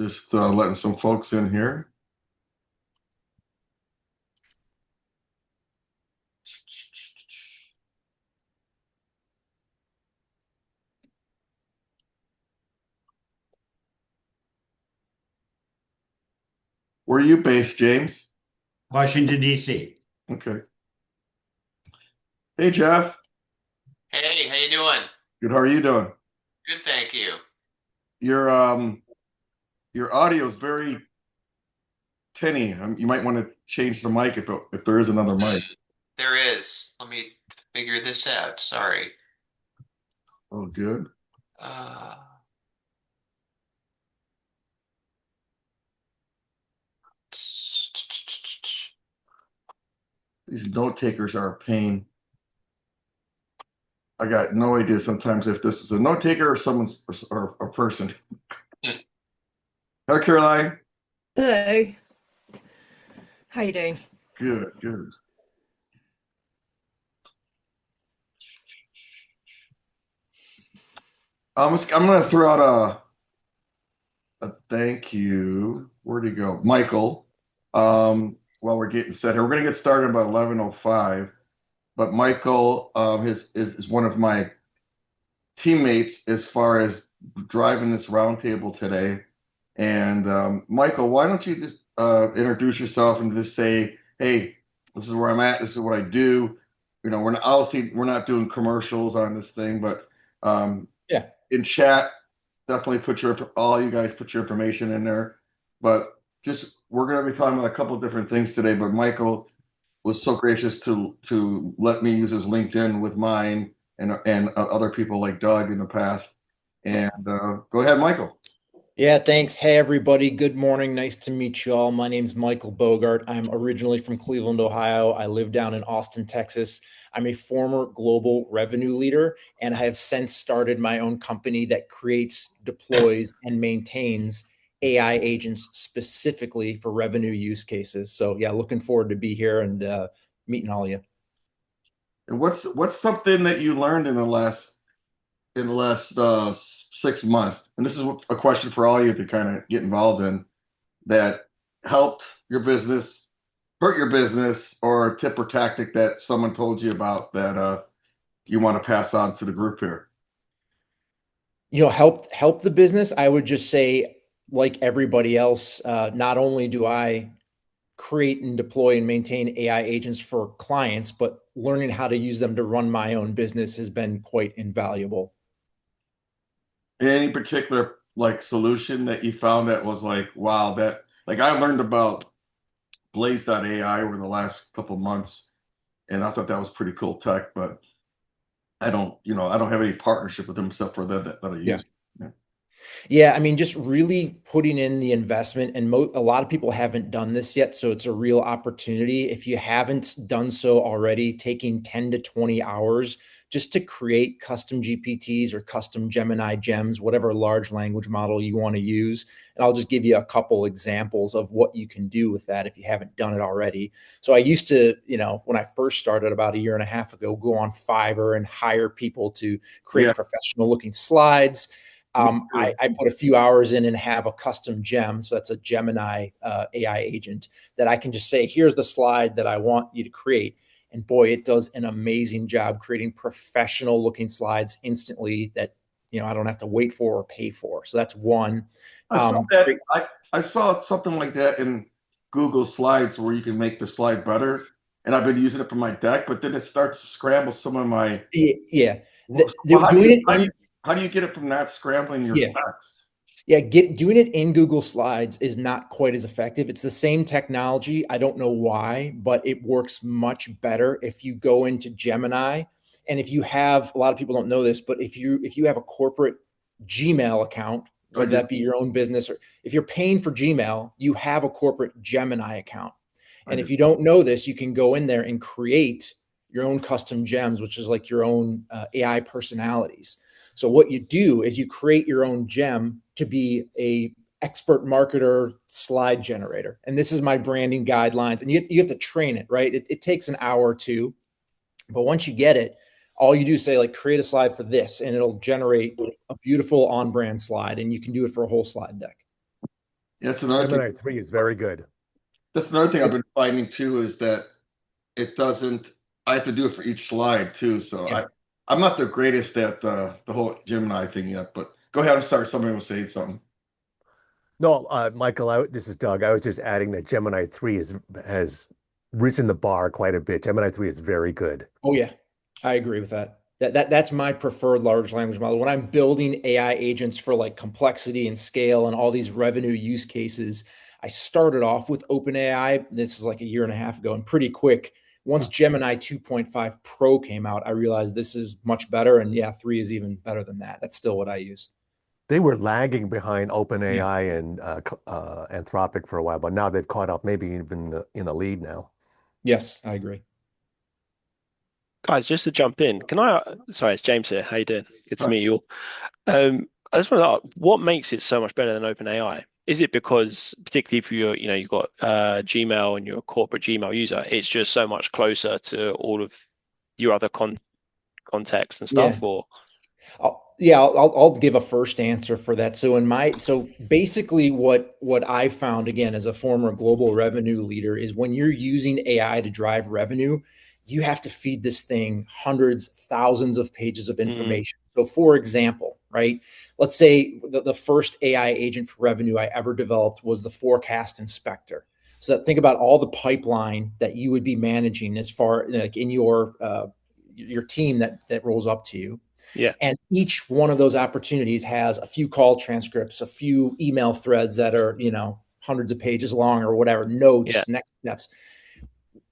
Just letting some folks in here. Where are you based, James? Washington, D.C. Okay. Hey, Jeff. Hey, how you doing? Good. How are you doing? Good, thank you. Your your audio is very tinny. You might want to change the mic if there is another mic. There is. Let me figure this out. Sorry. Oh, good. Uh, These note takers are a pain. I got no idea sometimes if this is a note taker or someone's or a person. Hi, Caroline. Hello. How you doing? Good, good. I'm going to throw out a thank you. Where'd he go? Michael. While we're getting set here, we're going to get started about 11:05. But Michael is one of my teammates as far as driving this roundtable today. And Michael, why don't you just introduce yourself and just say, hey, this is where I'm at. This is what I do. You know, we're not doing commercials on this thing, but Yeah. in chat, definitely all you guys put your information in there. But just we're going to be talking about a couple of different things today. But Michael was so gracious to let me use his LinkedIn with mine and other people like Doug in the past. And go ahead, Michael. Yeah, thanks. Hey, everybody. Good morning. Nice to meet you all. My name's Michael Bogart. I'm originally from Cleveland, Ohio. I live down in Austin, Texas. I'm a former global revenue leader, and I have since started my own company that creates, deploys, and maintains AI agents specifically for revenue use cases. So, yeah, looking forward to be here and meeting all of you. And what's something that you learned in the last 6 months? And this is a question for all you to kind of get involved in that helped your business, hurt your business, or a tip or tactic that someone told you about that you want to pass on to the group here. Help the business. I would just say, like everybody else, not only do I create and deploy and maintain AI agents for clients, but learning how to use them to run my own business has been quite invaluable. Any particular like solution that you found that was like, wow, that like I learned about Blaze.ai over the last couple of months, and I thought that was pretty cool tech, but I don't have any partnership with them except for that I Yeah. use. Yeah. Yeah, I mean, just really putting in the investment, and a lot of people haven't done this yet, so it's a real opportunity. If you haven't done so already, taking 10 to 20 hours just to create custom GPTs or custom Gemini gems, whatever large language model you want to use. And I'll just give you a couple examples of what you can do with that if you haven't done it already. So I used to, when I first started about a year and a half ago, go on Fiverr and hire people to create Yeah. professional looking slides. I put a few hours in and have a custom gem. So that's a Gemini AI agent that I can just say, here's the slide that I want you to create. And boy, it does an amazing job creating professional looking slides instantly that, I don't have to wait for or pay for. So that's one. I saw that. I saw something like that in Google Slides where you can make the slide better, and I've been using it for my deck, but then it starts to scramble some of my. Yeah. Well, Doing it. how do you get it from not scrambling your Yeah. text? Yeah, doing it in Google Slides is not quite as effective. It's the same technology. I don't know why, but it works much better if you go into Gemini. And if you have, a lot of people don't know this, but if you have a corporate Gmail account, I whether do. that be your own business or if you're paying for Gmail, you have a corporate Gemini account. I And do. if you don't know this, you can go in there and create your own custom gems, which is like your own AI personalities. So what you do is you create your own gem to be a expert marketer slide generator. And this is my branding guidelines. And you have to train it, right? It takes an hour or two. But once you get it, all you do is say, like, create a slide for this, and it'll generate a beautiful on-brand slide. And you can do it for a whole slide deck. That's another thing. Gemini 3 is very good. That's another thing I've been finding too is that it doesn't. I have to do it for each slide too. So Yeah. I'm not the greatest at the whole Gemini thing yet. But go ahead. I'm sorry. Somebody was saying something. No, Michael, this is Doug. I was just adding that Gemini 3 has risen the bar quite a bit. Gemini 3 is very good. Oh yeah, I agree with that. That's my preferred large language model. When I'm building AI agents for like complexity and scale and all these revenue use cases, I started off with OpenAI. This is like a year and a half ago, and pretty quick. Once Gemini 2.5 Pro came out, I realized this is much better. And yeah, 3 is even better than that. That's still what I use. They were lagging behind OpenAI and Anthropic for a while, but now they've caught up, maybe even in the lead now. Yes, I agree. Guys, just to jump in, sorry, it's James here. How you doing? Good to meet you all. I just want to ask, what makes it so much better than OpenAI? Is it because, particularly if you've got Gmail and you're a corporate Gmail user, it's just so much closer to all of your other context and stuff? Yeah. Or I'll give a first answer for that. So basically what I found, again, as a former global revenue leader, is when you're using AI to drive revenue, you have to feed this thing hundreds, thousands of pages of information. So for example, right, let's say the first AI agent for revenue I ever developed was the forecast inspector. So think about all the pipeline that you would be managing as far like in your team that rolls up to you. Yeah. And each one of those opportunities has a few call transcripts, a few email threads that are, hundreds of pages long or whatever, notes, next steps.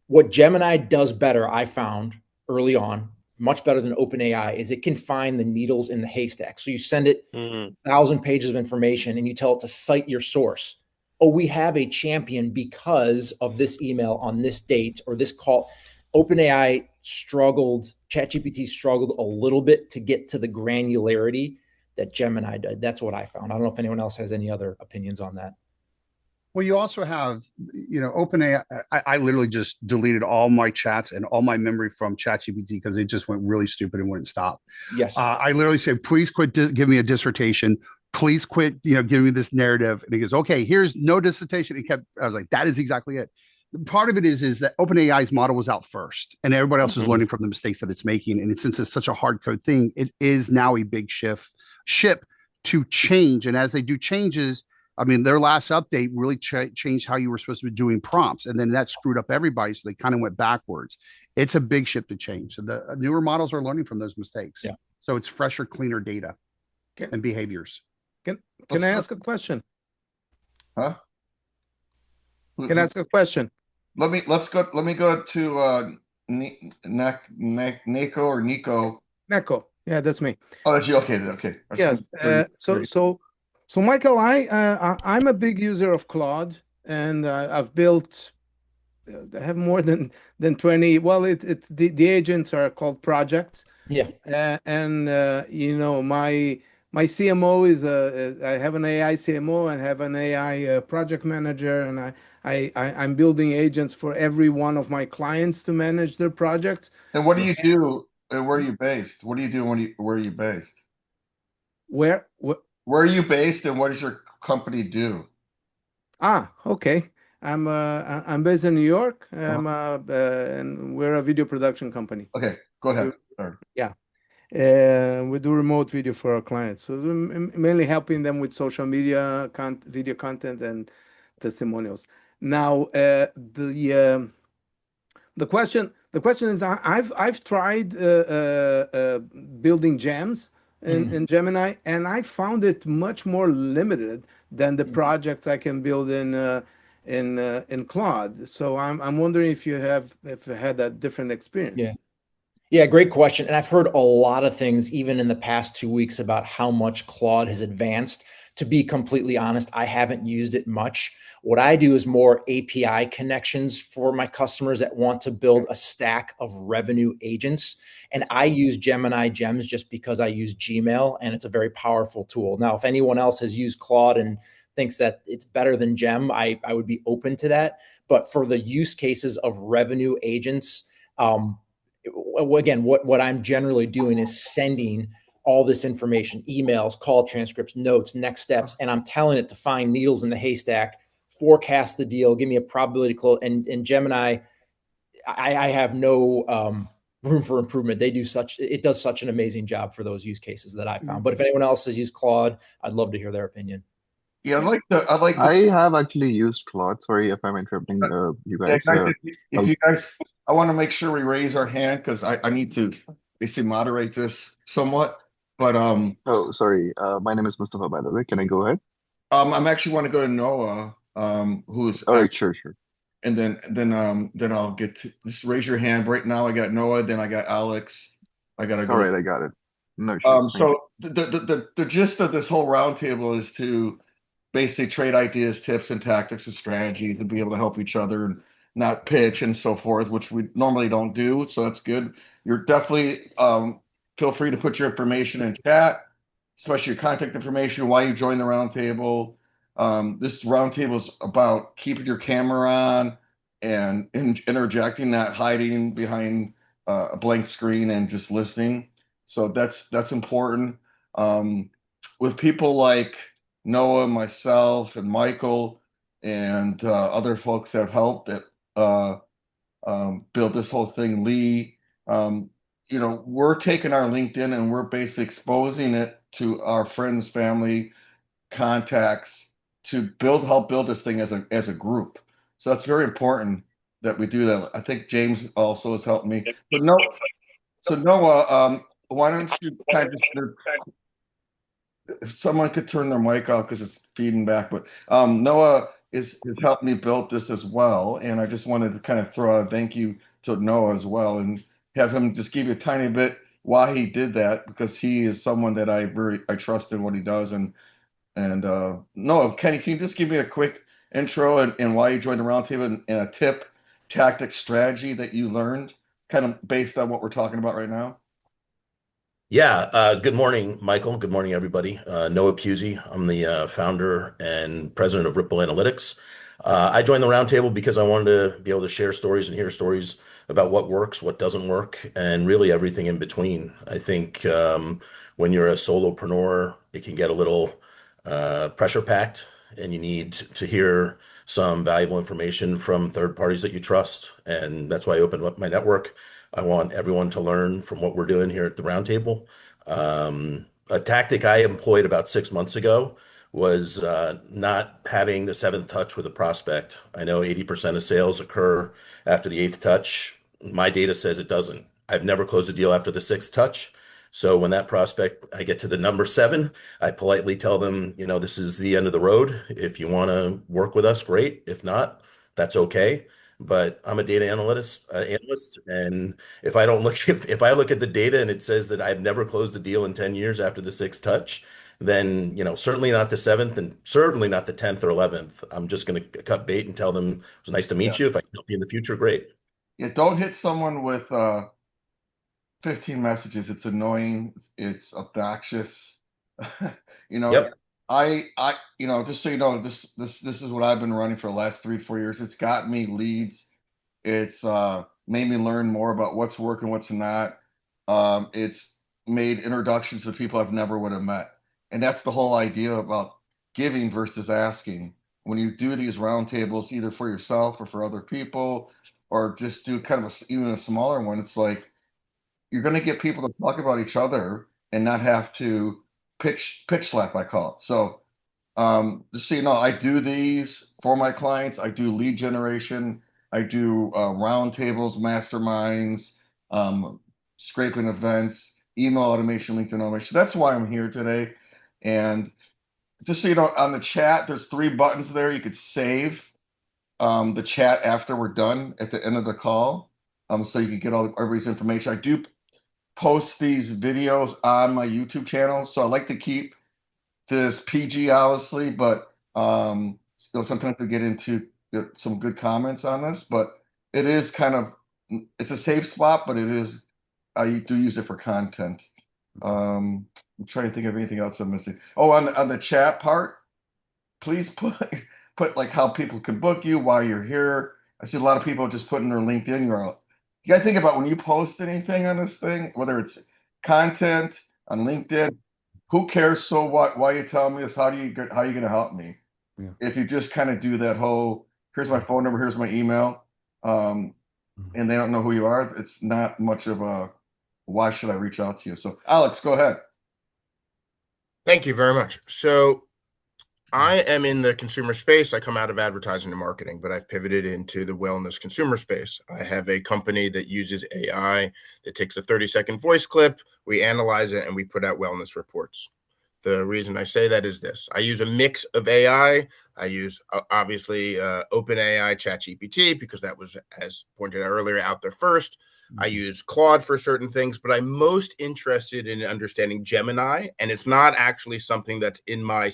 What Gemini does better, I found early on, much better than OpenAI, is it can find the needles in the haystack. So you send it 1,000 pages of information and you tell it to cite your source. Oh, we have a champion because of this email on this date or this call. OpenAI struggled, ChatGPT struggled a little bit to get to the granularity that Gemini did. That's what I found. I don't know if anyone else has any other opinions on that. Well, you also have, OpenAI. I literally just deleted all my chats and all my memory from ChatGPT because it just went really stupid and wouldn't stop. Yes. I literally said, please quit give me a dissertation. Please quit, giving me this narrative. And he goes, okay, here's no dissertation. I was like, that is exactly it. Part of it is that OpenAI's model was out first and everybody else is learning from the mistakes that it's making. And since it's such a hard code thing, it is now a big ship to change. And as they do changes, I mean, their last update really changed how you were supposed to be doing prompts. And then that screwed up everybody. So they kind of went backwards. It's a big ship to change. So the newer models are learning from those mistakes. Yeah. So it's fresher, cleaner data and behaviors. Can I ask a question? Huh? Can I ask a question? Let me go to Nico or Nico. Neko. Yeah, that's me. Oh, that's you. Okay. Yes. So Michael, I'm a big user of Claude, and I've built. I have more than 20. Well, it's the agents are called projects. Yeah. My CMO is I have an AI CMO and have an AI project manager, and I'm building agents for every one of my clients to manage their projects. And what do you do? And where are you based? What do you do where are you based? Where are you based, and what does your company do? Okay. I'm based in New York. And we're a video production company. Okay, go ahead. Sorry. Yeah. We do remote video for our clients. So we're mainly helping them with social media, video content, and testimonials. Now, the question is, I've tried building gems in Gemini, and I found it much more limited than the projects I can build in Claude. So I'm wondering if you had a different experience. Yeah, great question. And I've heard a lot of things, even in the past 2 weeks, about how much Claude has advanced. To be completely honest, I haven't used it much. What I do is more API connections for my customers that want to build a stack of revenue agents. And I use Gemini Gems just because I use Gmail, and it's a very powerful tool. Now, if anyone else has used Claude and thinks that it's better than Gem, I would be open to that. But for the use cases of revenue agents, again, what I'm generally doing is sending all this information, emails, call transcripts, notes, next steps, and I'm telling it to find needles in the haystack, forecast the deal, give me a probability close. And Gemini, I have no room for improvement. It does such an amazing job for those use cases that I found. But if anyone else has used Claude, I'd love to hear their opinion. Yeah, I have actually used Claude. Sorry if I'm interrupting you yeah, guys. guys, if you guys, I want to make sure we raise our hand because I need to basically moderate this somewhat. But Oh, sorry. My name is Mustafa, by the way. Can I go ahead? I'm actually want to go to Noah, who's All right, sure. and then I'll get to just raise your hand. Right now I got Noah, then I got Alex. I gotta go. All right, I got it. No issues. Thank you. So the gist of this whole roundtable is to basically trade ideas, tips, and tactics and strategies, and be able to help each other and not pitch and so forth, which we normally don't do. So that's good. You're definitely feel free to put your information in chat, especially your contact information, why you joined the roundtable. This roundtable is about keeping your camera on and interjecting, not hiding behind a blank screen and just listening. So that's important. With people like Noah, myself, and Michael, and other folks that have helped build this whole thing, Lee. We're taking our LinkedIn and we're basically exposing it to our friends, family, contacts to help build this thing as a group. So that's very important that we do that. I think James also has helped me. So Noah, why don't you kind of if someone could turn their mic off because it's feeding back, but Noah has helped me build this as well, and I just wanted to kind of throw out a thank you to Noah as well, and have him just give you a tiny bit why he did that, because he is someone that I trust in what he does, and Noah, can you just give me a quick intro and why you joined the roundtable and a tip, tactic, strategy that you learned, kind of based on what we're talking about right now? Yeah, good morning, Michael. Good morning, everybody. Noah Pusey. I'm the founder and president of Ripple Analytics. I joined the roundtable because I wanted to be able to share stories and hear stories about what works, what doesn't work, and really everything in between. I think when you're a solopreneur, it can get a little pressure packed, and you need to hear some valuable information from third parties that you trust. And that's why I opened up my network. I want everyone to learn from what we're doing here at the roundtable. A tactic I employed about 6 months ago was not having the seventh touch with a prospect. I know 80% of sales occur after the eighth touch. My data says it doesn't. I've never closed a deal after the sixth touch. So when that prospect, I get to the number 7, I politely tell them, this is the end of the road. If you want to work with us, great. If not, that's okay. But I'm a data analyst, and if I don't look if I look at the data and it says that I've never closed a deal in 10 years after the sixth touch, then certainly not the seventh and certainly not the 10th or 11th. I'm just going to cut bait and tell them it was nice to meet you. If I can help you in the future, great. Yeah, don't hit someone with 15 messages. It's annoying. It's obnoxious. Yep. Just so you know, this is what I've been running for the last 3-4 years. It's got me leads. It's made me learn more about what's working, what's not. It's made introductions to people I've never would have met. And that's the whole idea about giving versus asking. When you do these roundtables, either for yourself or for other people, or just do kind of even a smaller one, it's like you're going to get people to talk about each other and not have to pitch slap, I call it. So just so you know, I do these for my clients. I do lead generation. I do roundtables, masterminds, scraping events, email automation, LinkedIn automation. That's why I'm here today. And just so you know, on the chat, there's 3 buttons there. You could save the chat after we're done at the end of the call, so you can get everybody's information. I do post these videos on my YouTube channel, so I like to keep this PG, obviously, but sometimes we get into some good comments on this, but it is it's a safe spot, but I do use it for content. I'm trying to think of anything else I'm missing. Oh, on the chat part, please put like how people can book you, why you're here. I see a lot of people just putting their LinkedIn URL. You got to think about when you post anything on this thing, whether it's content, on LinkedIn. Who cares? So what? Why you telling me this? How you going to help me? Yeah. If you just kind of do that whole, here's my phone number, here's my email, and they don't know who you are, it's not much of a, why should I reach out to you? So Alex, go ahead. Thank you very much. So I am in the consumer space. I come out of advertising and marketing, but I've pivoted into the wellness consumer space. I have a company that uses AI that takes a 30-second voice clip, we analyze it, and we put out wellness reports. The reason I say that is this. I use a mix of AI. I use, obviously, OpenAI ChatGPT because that was, as pointed out earlier, out there first. I use Claude for certain things, but I'm most interested in understanding Gemini, and it's not actually something that's in my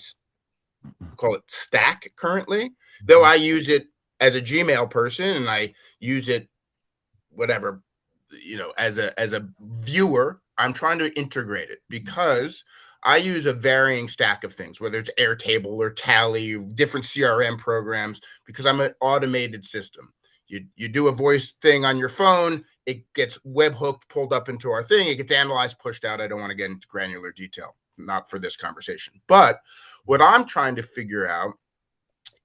call it stack currently, though I use it as a Gmail person and I use it whatever, as a viewer. I'm trying to integrate it because I use a varying stack of things, whether it's Airtable or Tally, different CRM programs, because I'm an automated system. You do a voice thing on your phone, it gets webhooked, pulled up into our thing, it gets analyzed, pushed out. I don't want to get into granular detail, not for this conversation. But what I'm trying to figure out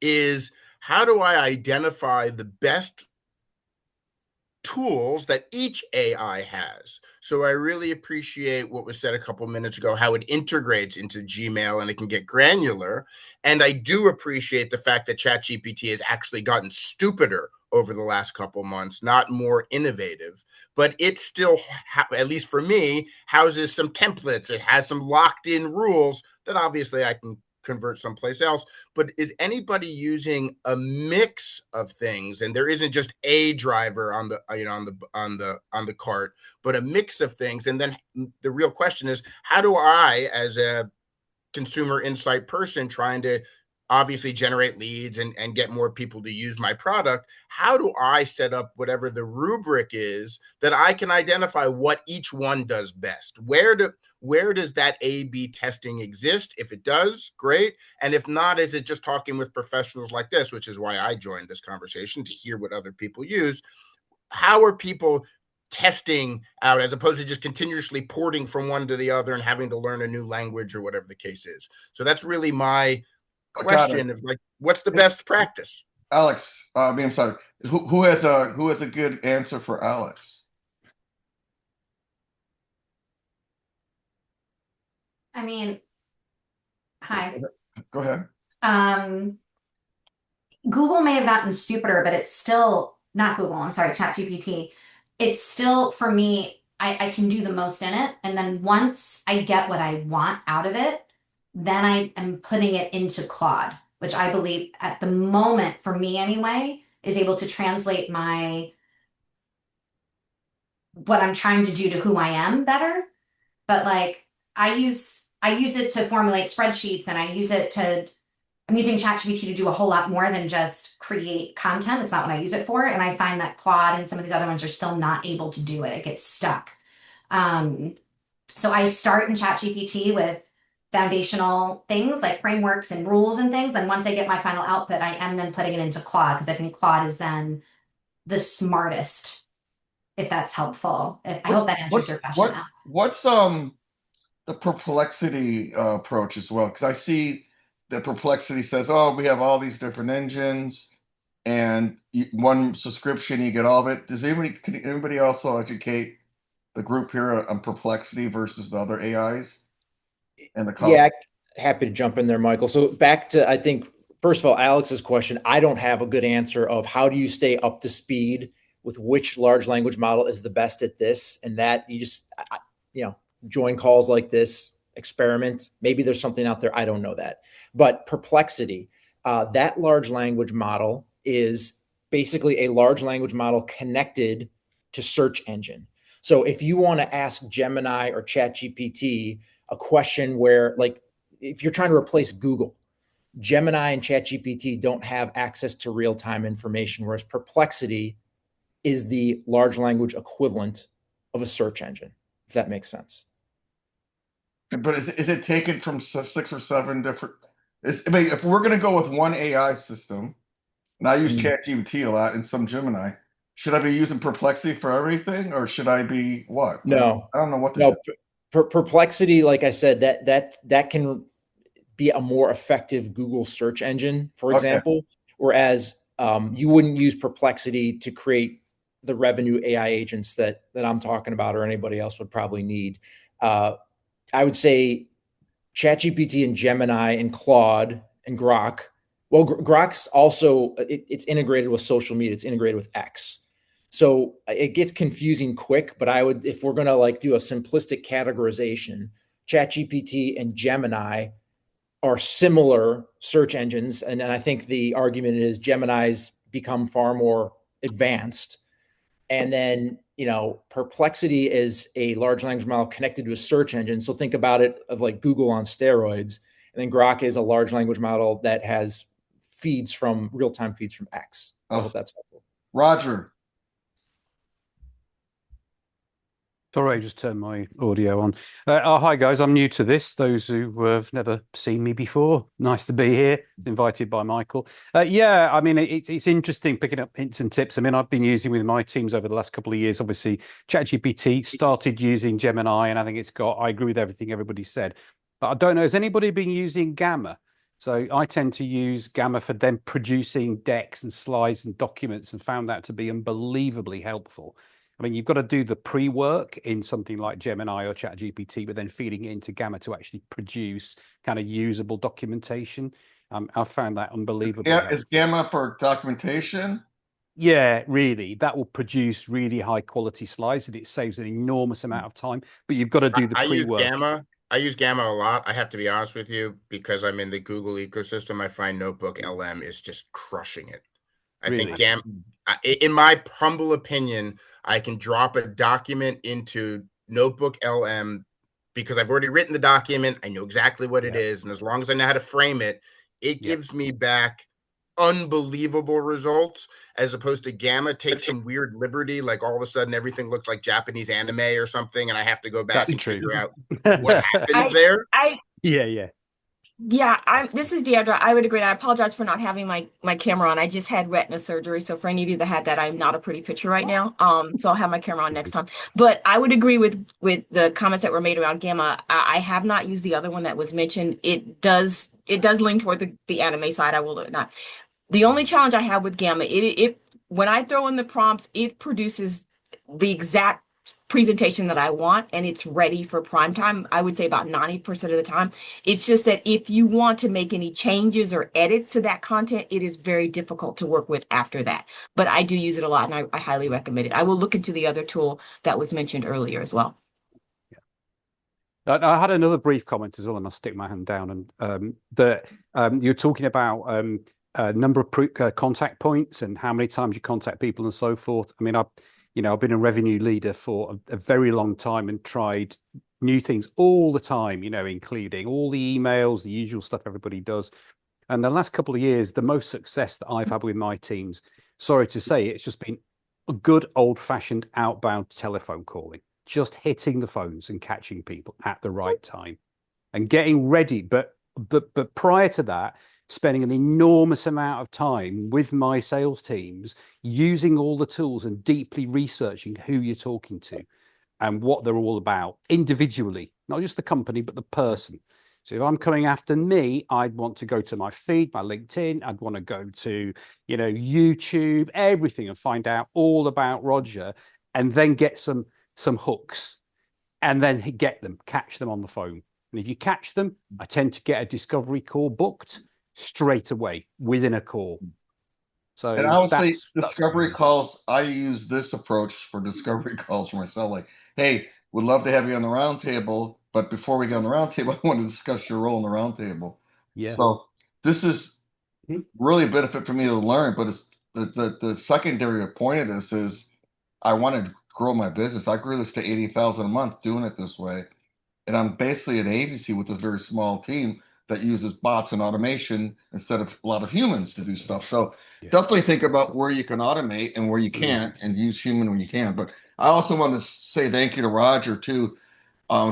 is how do I identify the best tools that each AI has. So I really appreciate what was said a couple minutes ago, how it integrates into Gmail and it can get granular. And I do appreciate the fact that ChatGPT has actually gotten stupider over the last couple months, not more innovative, but it still, at least for me, houses some templates. It has some locked in rules that obviously I can convert someplace else. But is anybody using a mix of things? And there isn't just a driver on the on the cart, but a mix of things. And then the real question is, how do I, as a consumer insight person trying to obviously generate leads and get more people to use my product, how do I set up whatever the rubric is that I can identify what each one does best? Where does that A/B testing exist? If it does, great. And if not, is it just talking with professionals like this, which is why I joined this conversation, to hear what other people use? How are people testing out as opposed to just continuously porting from one to the other and having to learn a new language or whatever the case is? So that's really my question of, like, what's the best practice? Alex, I'm sorry. Who has a good answer for Alex? I mean, hi. Go ahead. Google may have gotten stupider, but it's still not Google. I'm sorry, ChatGPT. It's still, for me, I can do the most in it. And then once I get what I want out of it, then I am putting it into Claude, which I believe at the moment, for me anyway, is able to translate what I'm trying to do to who I am better. But like I use it to formulate spreadsheets, and I'm using ChatGPT to do a whole lot more than just create content. It's not what I use it for. And I find that Claude and some of these other ones are still not able to do it. It gets stuck. So I start in ChatGPT with foundational things like frameworks and rules and things. And once I get my final output, I am then putting it into Claude, because I think Claude is then the smartest, if that's helpful. I hope that answers your question. What's the Perplexity approach as well? Because I see that Perplexity says, oh, we have all these different engines, and one subscription, you get all of it. Can anybody also educate the group here on Perplexity versus the other AIs? Yeah, happy to jump in there, Michael. So back to, I think, first of all, Alex's question, I don't have a good answer of how do you stay up to speed with which large language model is the best at this, and that you just, join calls like this, experiment. Maybe there's something out there. I don't know that. But Perplexity, that large language model is basically a large language model connected to search engine. So if you want to ask Gemini or ChatGPT a question where, like, if you're trying to replace Google, Gemini and ChatGPT don't have access to real-time information, whereas Perplexity is the large language equivalent of a search engine, if that makes sense. But is it taken from 6 or 7 different? If we're going to go with one AI system, and I use ChatGPT a lot and some Gemini, should I be using Perplexity for everything, or should I be what? No, I don't know what to no. do. Perplexity, like I said, that can be a more effective Google search engine, for example, whereas you wouldn't use Perplexity to create the revenue AI agents that I'm talking about, or anybody else would probably need. I would say ChatGPT and Gemini and Claude and Grok. Well, Grok's also it's integrated with social media. It's integrated with X. So it gets confusing quick, but I would, if we're going to like do a simplistic categorization, ChatGPT and Gemini are similar search engines. And I think the argument is Gemini's become far more advanced. And then, Perplexity is a large language model connected to a search engine. So think about it of like Google on steroids. And then Grok is a large language model that has real-time feeds from X. I hope that's helpful. Roger. Sorry, I just turned my audio on. Hi, guys. I'm new to this. Those who have never seen me before, nice to be here. Invited by Michael. Yeah, I mean, it's interesting picking up hints and tips. I mean, I've been using with my teams over the last couple of years. Obviously, ChatGPT started using Gemini, and I think I agree with everything everybody said. But I don't know, has anybody been using Gamma? So I tend to use Gamma for them producing decks and slides and documents, and found that to be unbelievably helpful. I mean, you've got to do the pre-work in something like Gemini or ChatGPT, but then feeding it into Gamma to actually produce kind of usable documentation. I found that unbelievably helpful. Is Gamma for documentation? Yeah, really. That will produce really high quality slides, and it saves an enormous amount of time. But you've got to do the pre-work. I use Gamma a lot. I have to be honest with you, because I'm in the Google ecosystem. I find Notebook LM is just crushing it. I think Gamma, in my humble opinion, I can drop a document into Notebook LM because I've already written the document. I know exactly what it is. And as long as I know how to frame it, it gives me back unbelievable results, as opposed to Gamma takes some weird liberty. Like all of a sudden everything looks like Japanese anime or something. And I have to go back and figure out what happened there. Yeah, this is Deidre. I would agree. I apologize for not having my camera on. I just had retina surgery. So for any of you that had that, I'm not a pretty picture right now. So I'll have my camera on next time. But I would agree with the comments that were made around Gamma. I have not used the other one that was mentioned. It does lean toward the anime side. I will not. The only challenge I have with Gamma, it when I throw in the prompts, it produces the exact presentation that I want, and it's ready for prime time. I would say about 90% of the time. It's just that if you want to make any changes or edits to that content, it is very difficult to work with after that. But I do use it a lot, and I highly recommend it. I will look into the other tool that was mentioned earlier as well. I had another brief comment as well, and I'll stick my hand down. And you're talking about number of contact points and how many times you contact people and so forth. I mean, I've been a revenue leader for a very long time and tried new things all the time, including all the emails, the usual stuff everybody does. And the last couple of years, the most success that I've had with my teams, sorry to say, it's just been a good old-fashioned outbound telephone calling, just hitting the phones and catching people at the right time and getting ready. But prior to that, spending an enormous amount of time with my sales teams, using all the tools and deeply researching who you're talking to and what they're all about individually, not just the company, but the person. So if I'm coming after me, I'd want to go to my feed, my LinkedIn, I'd want to go to, YouTube, everything, and find out all about Roger, and then get some hooks, and then catch them on the phone. And if you catch them, I tend to get a discovery call booked straight away within a call. So, and I would say discovery calls, I use this approach for discovery calls for myself. Like, hey, would love to have you on the roundtable, but before we get on the roundtable, I want to discuss your role in the roundtable. Yeah. So this is really a benefit for me to learn, but it's the secondary point of this is I want to grow my business. I grew this to 80,000 a month doing it this way. And I'm basically an agency with a very small team that uses bots and automation instead of a lot of humans to do stuff. So definitely think about where you can automate and where you can't, and use human when you can. But I also want to say thank you to Roger too.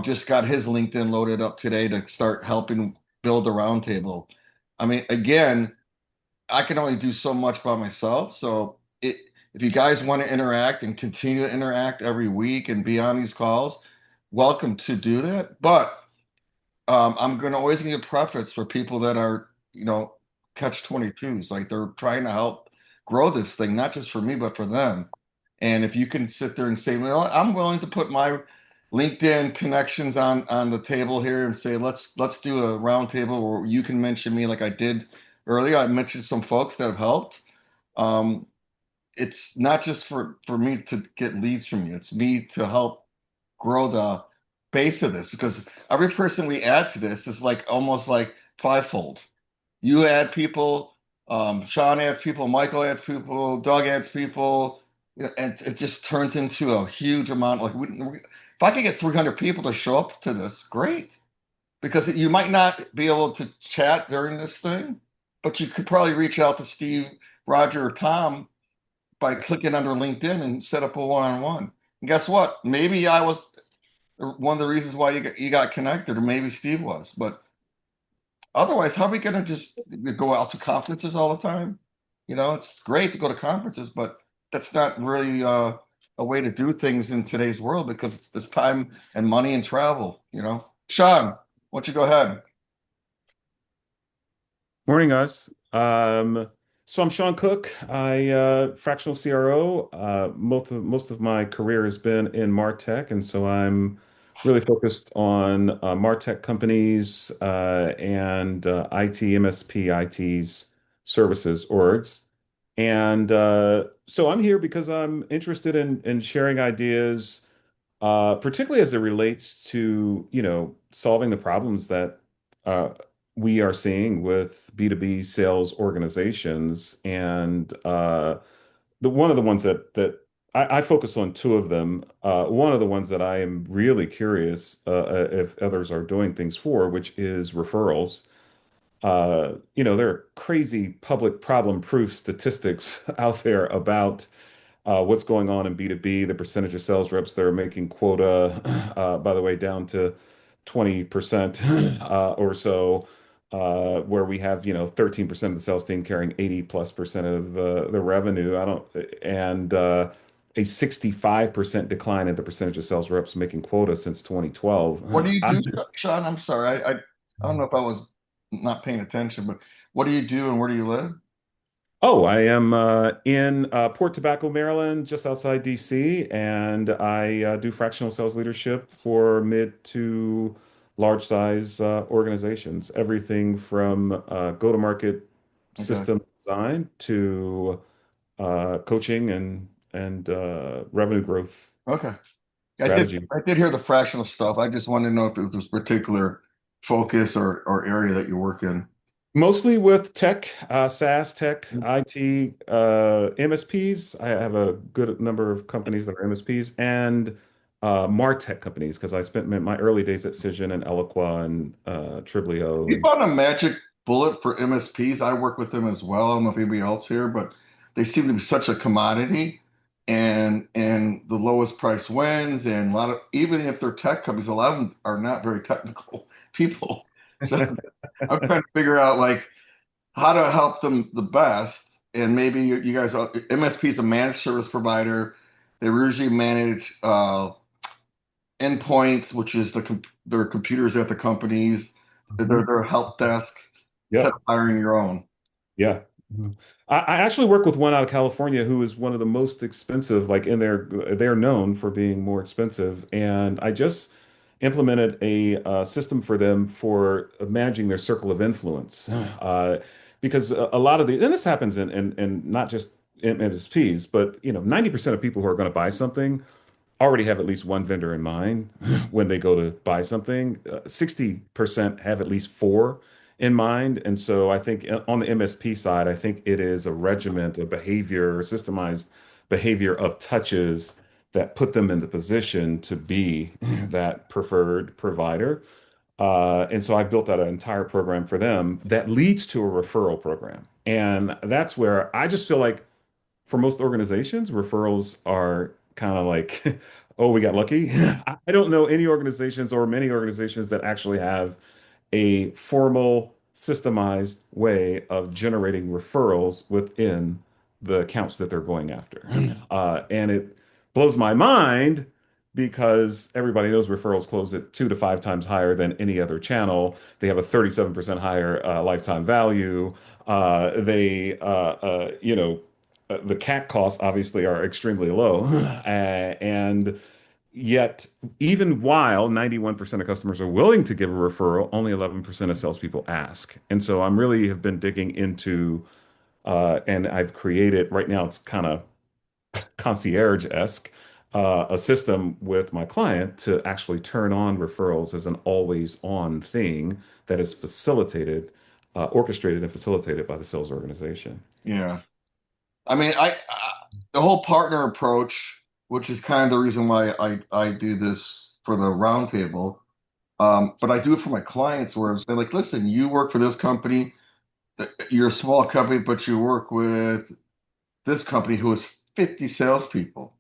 Just got his LinkedIn loaded up today to start helping build the roundtable. I mean, again, I can only do so much by myself. So if you guys want to interact and continue to interact every week and be on these calls, welcome to do that. But I'm going to always give preface for people that are, catch 22s. Like they're trying to help grow this thing, not just for me, but for them. And if you can sit there and say, well, I'm willing to put my LinkedIn connections on the table here and say, let's do a round table where you can mention me like I did earlier. I mentioned some folks that have helped. Um, it's not just for me to get leads from you. It's me to help grow the base of this because every person we add to this is like almost like fivefold. You add people, Sean adds people, Michael adds people, Doug adds people, and it just turns into a huge amount. Like, if I could get 300 people to show up to this, great. Because you might not be able to chat during this thing, but you could probably reach out to Steve, Roger, or Tom by clicking under LinkedIn and set up a one-on-one. And guess what? Maybe I was one of the reasons why you got connected, or maybe Steve was. But otherwise, how are we going to just go out to conferences all the time? It's great to go to conferences, but that's not really a way to do things in today's world because it's this time and money and travel. Sean, why don't you go ahead? Morning, guys. So I'm Sean Cook. I fractional CRO. Most of my career has been in MarTech, and so I'm really focused on MarTech companies and IT, MSP, ITs, services, orgs. And so I'm here because I'm interested in sharing ideas, particularly as it relates to, solving the problems that uh, we are seeing with B2B sales organizations. And the one of the ones that I focus on two of them. One of the ones that I am really curious if others are doing things for, which is referrals. There are crazy public problem proof statistics out there about what's going on in B2B, the percentage of sales reps that are making quota, by the way, down to 20% or so, where we have, 13% of the sales team carrying 80+% of the revenue. And a 65% decline in the percentage of sales reps making quota since 2012. What do you do, Sean? I'm sorry. I don't know if I was not paying attention, but what do you do and where do you live? Oh, I am in Port Tobacco, Maryland, just outside DC, and I do fractional sales leadership for mid to large size organizations. Everything from go-to-market Okay. system design to coaching and revenue growth Okay. I did strategy. I did hear the fractional stuff. I just wanted to know if it was particular focus or area that you work in. Mostly with tech, SaaS tech, IT, MSPs. I have a good number of companies that are MSPs and MarTech companies because I spent my early days at Cision and Eloqua and Triblio. You found a magic bullet for MSPs. I work with them as well. I don't know if anybody else here, but they seem to be such a commodity and the lowest price wins and a lot of even if they're tech companies, a lot of them are not very technical people. So I'm trying to figure out like how to help them the best. And maybe you guys, MSP is a managed service provider. They usually manage endpoints, which is their computers at the companies, their help desk, instead Yep. of hiring your own. Yeah. Mhm. I actually work with one out of California who is one of the most expensive, like they're known for being more expensive. And I just implemented a system for them for managing their circle of influence. Because a lot of and this happens in not just in MSPs, but 90% of people who are going to buy something already have at least one vendor in mind when they go to buy something. 60% have at least four in mind. And so I think on the MSP side, I think it is a regiment of behavior, systemized behavior of touches that put them in the position to be that preferred provider. And so I've built out an entire program for them that leads to a referral program. And that's where I just feel like for most organizations, referrals are kind of like, oh, we got lucky. I don't know any organizations or many organizations that actually have a formal, systemized way of generating referrals within the accounts that they're going after. And it blows my mind because everybody knows referrals close at 2 to 5 times higher than any other channel. They have a 37% higher lifetime value. The CAC costs obviously are extremely low. And yet, even while 91% of customers are willing to give a referral, only 11% of salespeople ask. And so I'm really have been digging into, and I've created, right now it's kind of concierge-esque, a system with my client to actually turn on referrals as an always-on thing that is orchestrated and facilitated by the sales organization. Yeah. I mean, the whole partner approach, which is kind of the reason why I do this for the roundtable, but I do it for my clients where I'm saying, like, listen, you work for this company, you're a small company, but you work with this company who has 50 salespeople.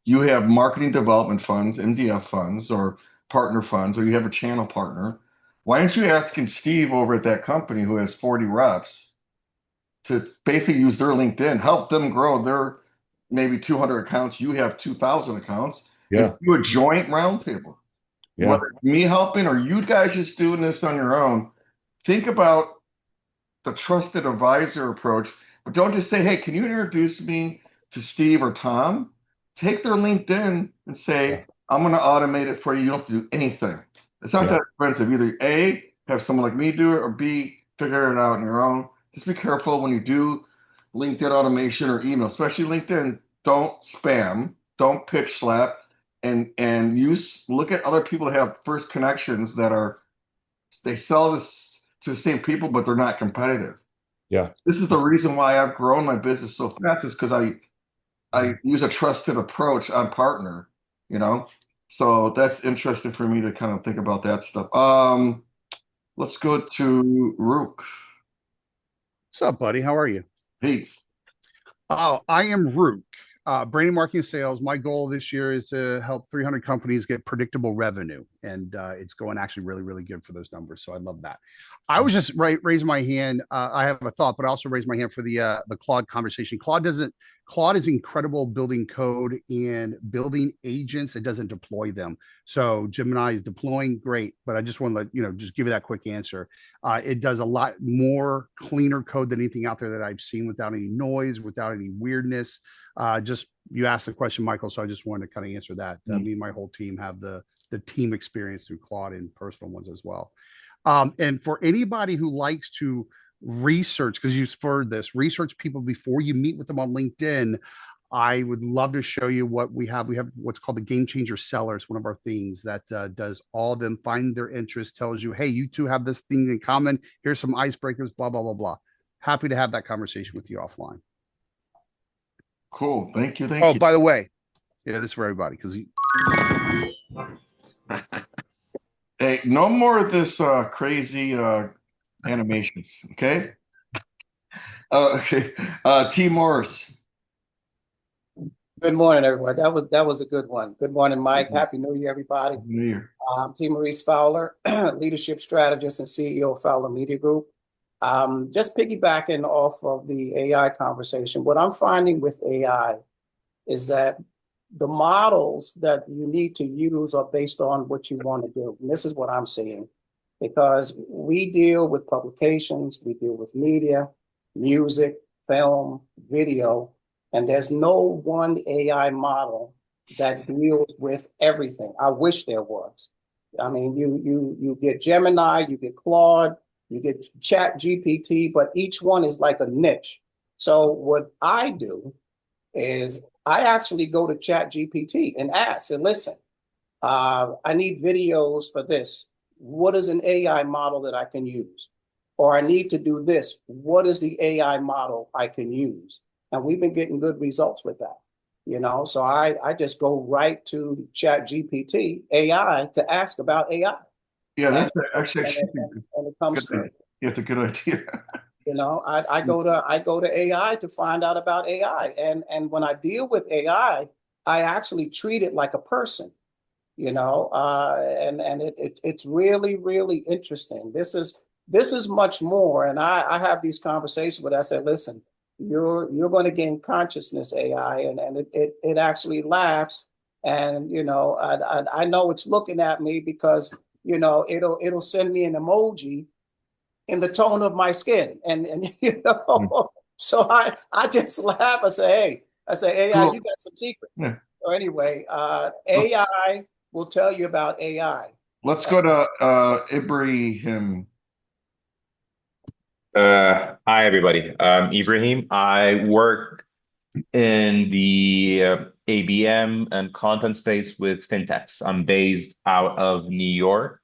You have marketing development funds, MDF funds, or partner funds, or you have a channel partner. Why aren't you asking Steve over at that company who has 40 reps to basically use their LinkedIn, help them grow their maybe 200 accounts? You have 2,000 accounts. Yeah. And do a joint roundtable. Yeah. Whether it's me helping or you guys just doing this on your own, think about the trusted advisor approach, but don't just say, hey, can you introduce me to Steve or Tom? Take their LinkedIn and say, I'm going to automate it for you. You don't have to do anything. It's not that expensive. Either A, have someone like me do it, or B, figure it out on your own. Just be careful when you do LinkedIn automation or email, especially LinkedIn. Don't spam, don't pitch slap, and look at other people that have first connections they sell this to the same people, but they're not competitive. Yeah. This is the reason why I've grown my business so fast, is because I use a trusted approach on partner, So that's interesting for me to kind of think about that stuff. Let's go to Rook. What's up, buddy? How are you? Hey. Oh, I am Rook. Branding, marketing, sales. My goal this year is to help 300 companies get predictable revenue, and it's going actually really, really good for those numbers. So I love that. I was just raising my hand. I have a thought, but I also raised my hand for the Claude conversation. Claude is incredible building code and building agents. It doesn't deploy them. So Gemini is deploying, great, but I just want to just give you that quick answer. It does a lot more cleaner code than anything out there that I've seen, without any noise, without any weirdness. You asked the question, Michael, so I just wanted to kind of answer that. Me and my whole team have the team experience through Claude and personal ones as well. And for anybody who likes to research, because you spurred this, research people before you meet with them on LinkedIn, I would love to show you what we have. We have what's called the Game Changer Seller. It's one of our things that does all of them, find their interest, tells you, hey, you two have this thing in common. Here's some icebreakers, blah, blah, blah, blah. Happy to have that conversation with you offline. Cool. Thank you. Oh, by the way, this is for everybody, because hey, no more of this crazy animations. Okay. Okay. T. Morris. Good morning, everyone. That was a good one. Good morning, Mike. Happy New Year, everybody. New Year. I'm T. Maurice Fowler, leadership strategist and CEO of Fowler Media Group. Just piggybacking off of the AI conversation, what I'm finding with AI is that the models that you need to use are based on what you want to do. And this is what I'm seeing, because we deal with publications, we deal with media, music, film, video, and there's no one AI model that deals with everything. I wish there was. I mean, you get Gemini, you get Claude, you get Chat GPT, but each one is like a niche. So what I do is I actually go to Chat GPT and ask and listen, I need videos for this. What is an AI model that I can use? Or I need to do this. What is the AI model I can use? And we've been getting good results with that. So I just go right to Chat GPT AI to ask about AI. Yeah, that's actually and it comes through. Yeah, it's a good idea. I go to AI to find out about AI, and when I deal with AI, I actually treat it like a person. And it's really, really interesting. This is much more. And I have these conversations where I say, listen, you're going to gain consciousness AI, and it actually laughs And I know it's looking at me because it'll send me an emoji in the tone of my skin, and so I just laugh. I say, hey, AI, you got some secrets. Yeah. So anyway, AI will tell you about AI. Let's go to Ibrahim. Hi, everybody. Ibrahim. I work in the ABM and content space with fintechs. I'm based out of New York.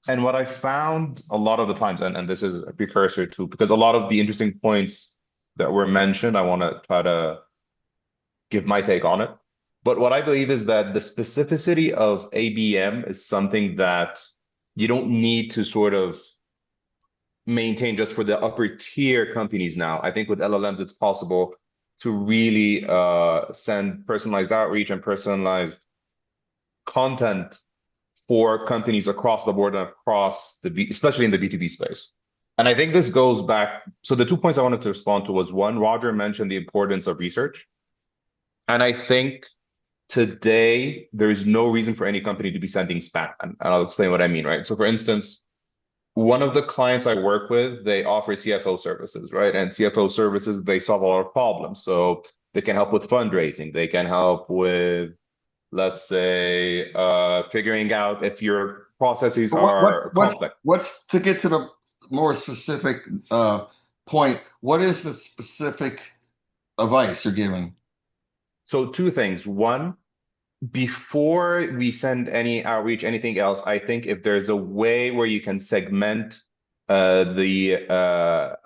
And what I found a lot of the times, and this is a precursor to, because a lot of the interesting points that were mentioned, I want to try to give my take on it. But what I believe is that the specificity of ABM is something that you don't need to sort of maintain just for the upper tier companies now. I think with LLMs, it's possible to really send personalized outreach and personalized content for companies across the board and across especially in the B2B space. And I think this goes back. So the 2 points I wanted to respond to was one, Roger mentioned the importance of research. And I think today there's no reason for any company to be sending spam. And I'll explain what I mean, right? So for instance, one of the clients I work with, they offer CFO services, right? And CFO services, they solve a lot of problems. So they can help with fundraising. They can help with, let's say, figuring out if your processes are complex. What's to get to the more specific point? What is the specific advice you're giving? So 2 things. One, before we send any outreach, anything else, I think if there's a way where you can segment the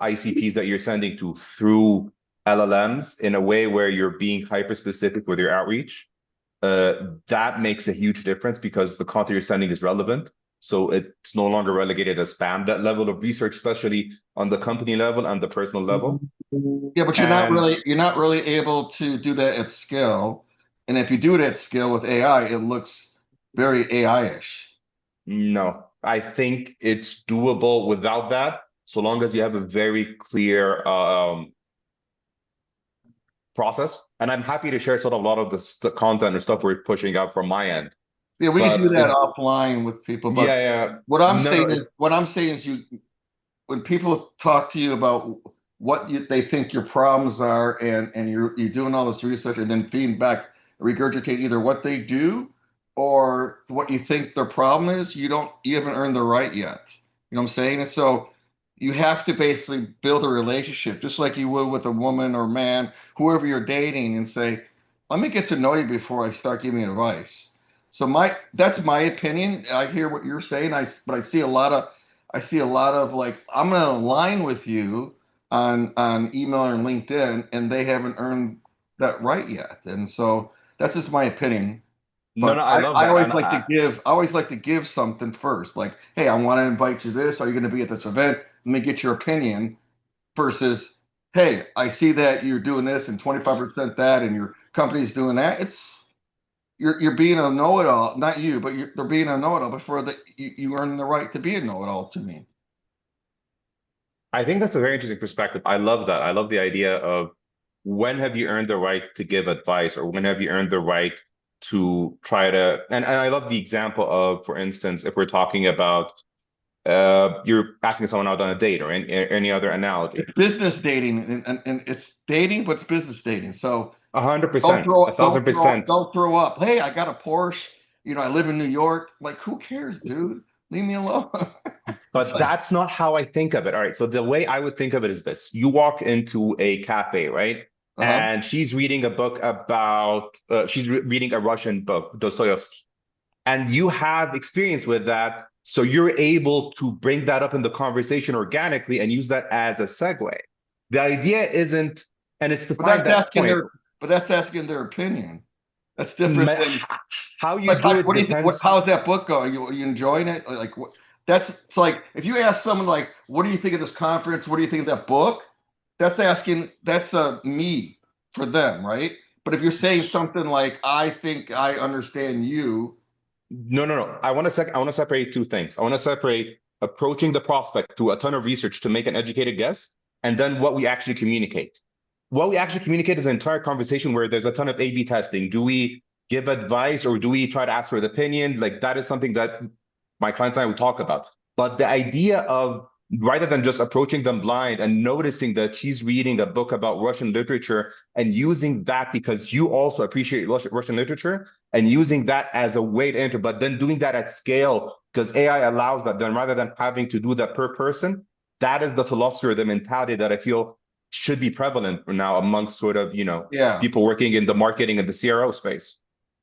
ICPs that you're sending to through LLMs in a way where you're being hyper specific with your outreach, that makes a huge difference because the content you're sending is relevant. So it's no longer relegated as spam. That level of research, especially on the company level and the personal level. Yeah, but you're not really able to do that at scale. And if you do it at scale with AI, it looks very AI-ish. No, I think it's doable without that, so long as you have a very clear process. And I'm happy to share sort of a lot of the content and stuff we're pushing out from my end. Yeah, we can do that offline with people. But yeah. What I'm saying is when people talk to you about what they think your problems are, and you're doing all this research and then feeding back, regurgitate either what they do or what you think their problem is, you haven't earned the right yet. You know what I'm saying? And so you have to basically build a relationship, just like you would with a woman or man, whoever you're dating, and say, let me get to know you before I start giving advice. So that's my opinion. I hear what you're saying, but I see a lot of like, I'm gonna align with you on email or LinkedIn, and they haven't earned that right yet. And so that's just my opinion. But I love that. I always like to give something first. Like, hey, I want to invite you to this. Are you going to be at this event? Let me get your opinion. Versus, hey, I see that you're doing this and 25% that, and your company's doing that. You're being a know-it-all, not you, but they're being a know-it-all before you earn the right to be a know-it-all to me. I think that's a very interesting perspective. I love that. I love the idea of when have you earned the right to give advice, or when have you earned the right to try to, and I love the example of, for instance, if we're talking about you're asking someone out on a date or any other analogy. It's business dating, and it's dating, but it's business dating. So 100%, 1,000%. Don't throw up. Hey, I got a Porsche. I live in New York. Like, who cares, dude? Leave me alone. But that's not how I think of it. All right. So the way I would think of it is this: you walk into a cafe, right? And she's reading a book about, reading a Russian book, Dostoevsky. And you have experience with that. So you're able to bring that up in the conversation organically and use that as a segue. The idea isn't, and it's to find that point. But that's asking their opinion. That's different than how you do it depends. How's that book going? Are you enjoying it? Like, it's like if you ask someone like, what do you think of this conference? What do you think of that book? That's a me for them, right? But if you're saying something like, I think I understand you. No. I want to separate 2 things. I want to separate approaching the prospect through a ton of research to make an educated guess, and then what we actually communicate. what we actually communicate is an entire conversation where there's a ton of A/B testing. Do we give advice or do we try to ask for an opinion? Like that is something that my clients and I would talk about. But the idea of rather than just approaching them blind and noticing that she's reading a book about Russian literature and using that because you also appreciate Russian literature and using that as a way to enter, but then doing that at scale because AI allows that, then rather than having to do that per person, that is the philosophy or the mentality that I feel should be prevalent now amongst sort of, people working in the marketing and the CRO space.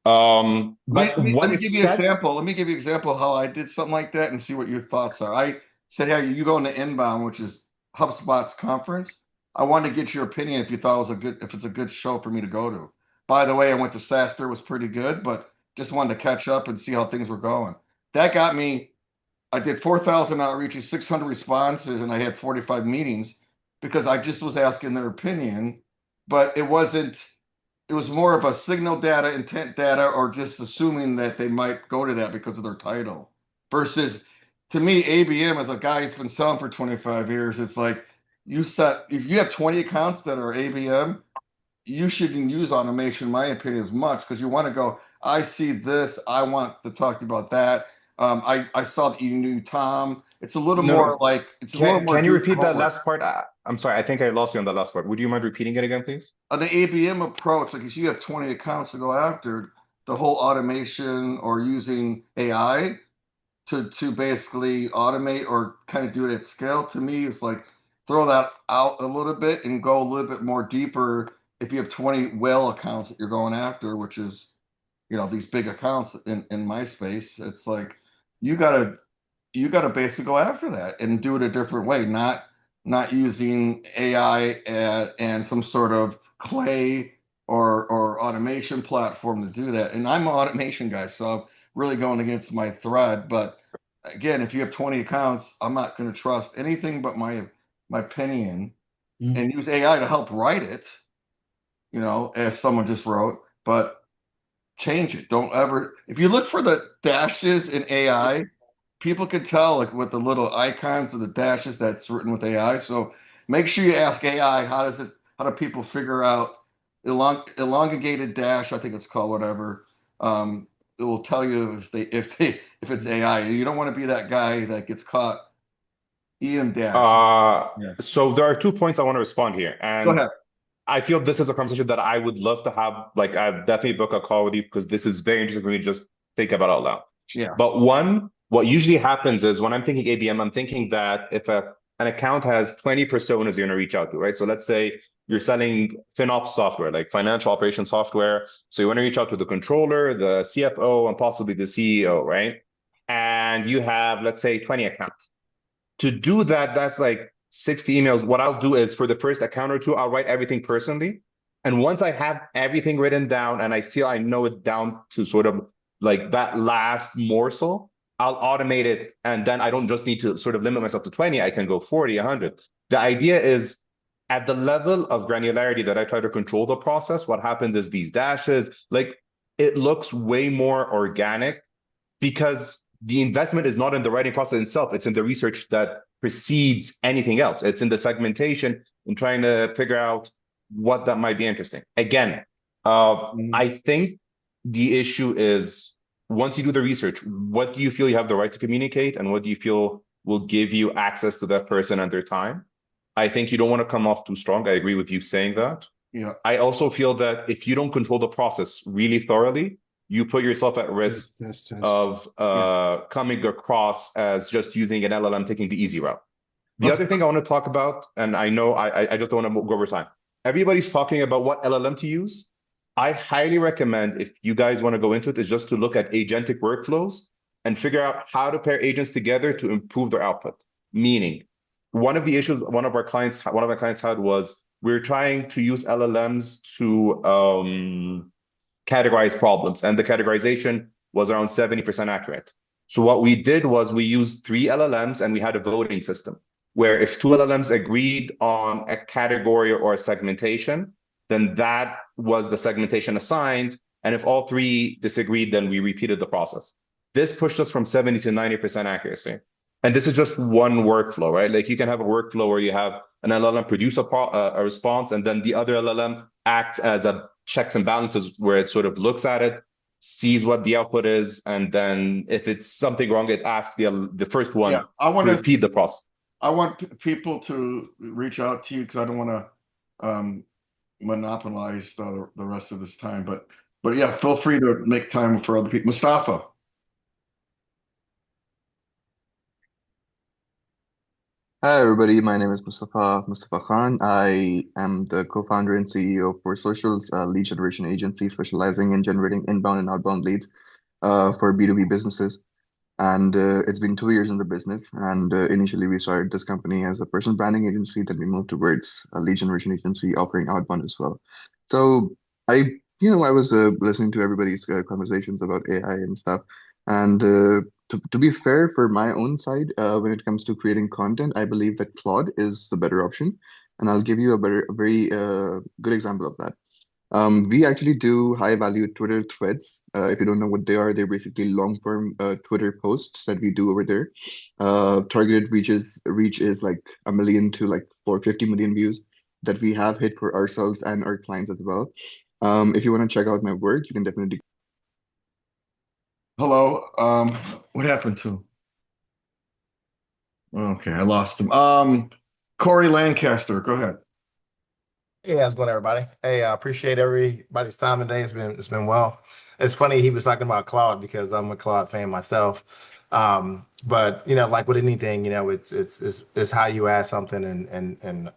But let me one give you an set, example. Let me give you an example of how I did something like that and see what your thoughts are. I said, hey, you go into Inbound, which is HubSpot's conference. I wanted to get your opinion if you thought it was if it's a good show for me to go to. By the way, I went to SaaStr, was pretty good, but just wanted to catch up and see how things were going. That got me, I did 4,000 outreaches, 600 responses, and I had 45 meetings because I just was asking their opinion, but it was more of a signal data, intent data, or just assuming that they might go to that because of their title. Versus, to me, ABM as a guy who's been selling for 25 years, it's like if you have 20 accounts that are ABM, you shouldn't use automation, in my opinion, as much because you want to go, I see this, I want to talk to you about that. I saw that you knew Tom. It's a little more like it's a little more. Can you repeat that last part? I'm sorry, I think I lost you on the last part. Would you mind repeating it again, please? On the ABM approach, like if you have 20 accounts to go after, the whole automation or using AI to basically automate or kind of do it at scale, to me, is like throw that out a little bit and go a little bit more deeper if you have 20 whale accounts that you're going after, which is, these big accounts in my space. It's like you gotta basically go after that and do it a different way, not using AI and some sort of clay or automation platform to do that. And I'm an automation guy, so I'm really going against my thread. But again, if you have 20 accounts, I'm not going to trust anything but my opinion and use AI to help write it, as someone just wrote, but change it. Don't ever, if you look for the dashes in AI, people can tell like with the little icons of the dashes that's written with AI. So make sure you ask AI, how do people figure out elongated dash, I think it's called, whatever. It will tell you if it's AI. You don't want to be that guy that gets caught EM dash. So there are 2 points I want to respond here. Go And ahead. I feel this is a conversation that I would love to have. Like, I'd definitely book a call with you because this is very interesting for me to just think about out loud. Yeah. But what usually happens is when I'm thinking ABM, I'm thinking that if an account has 20 personas you're going to reach out to, right? So let's say you're selling FinOps software, like financial operations software. So you want to reach out to the controller, the CFO, and possibly the CEO, right? And you have, let's say, 20 accounts. To do that, that's like 60 emails. What I'll do is for the first account or two, I'll write everything personally. And once I have everything written down and I feel I know it down to sort of like that last morsel, I'll automate it. And then I don't just need to sort of limit myself to 20. I can go 40, 100. The idea is at the level of granularity that I try to control the process, what happens is these dashes, like it looks way more organic because the investment is not in the writing process itself. It's in the research that precedes anything else. It's in the segmentation and trying to figure out what that might be interesting. Again, I think the issue is once you do the research, what do you feel you have the right to communicate and what do you feel will give you access to that person and their time? I think you don't want to come off too strong. I agree with you saying that. Yeah. I also feel that if you don't control the process really thoroughly, you put yourself at risk of coming across as just using an LLM, taking the easy route. The other thing I want to talk about, and I know I just don't want to go over time. Everybody's talking about what LLM to use. I highly recommend, if you guys want to go into it, is just to look at agentic workflows and figure out how to pair agents together to improve their output. Meaning, one of the issues one of my clients had was we're trying to use LLMs to categorize problems, and the categorization was around 70% accurate. So what we did was we used 3 LLMs and we had a voting system where if 2 LLMs agreed on a category or a segmentation, then that was the segmentation assigned. And if all 3 disagreed, then we repeated the process. This pushed us from 70 to 90% accuracy. And this is just one workflow, right? Like you can have a workflow where you have an LLM produce a response, and then the other LLM acts as a checks and balances where it sort of looks at it, sees what the output is, and then if it's something wrong, it asks the first one I want to to. repeat the process. I want people to reach out to you because I don't want to monopolize the rest of this time. But yeah, feel free to make time for other people. Mustafa. Hi, everybody. My name is Mustafa Khan. I am the co-founder and CEO for Social's lead generation agency, specializing in generating inbound and outbound leads for B2B businesses. And it's been 2 years in the business. And initially, we started this company as a personal branding agency. Then we moved towards a lead generation agency offering outbound as well. So I was listening to everybody's conversations about AI and stuff. And to be fair, for my own side, when it comes to creating content, I believe that Claude is the better option. And I'll give you a very good example of that. We actually do high value Twitter threads. If you don't know what they are, they're basically long form Twitter posts that we do over there. Targeted reach is like 1 million to like 450 million views that we have hit for ourselves and our clients as well. If you want to check out my work, you can definitely. Hello. What happened to him? Okay, I lost him. Corey Lancaster, go ahead. Hey, how's it going, everybody? Hey, I appreciate everybody's time today. It's been well. It's funny he was talking about Claude because I'm a Claude fan myself. But like with anything, it's how you add something and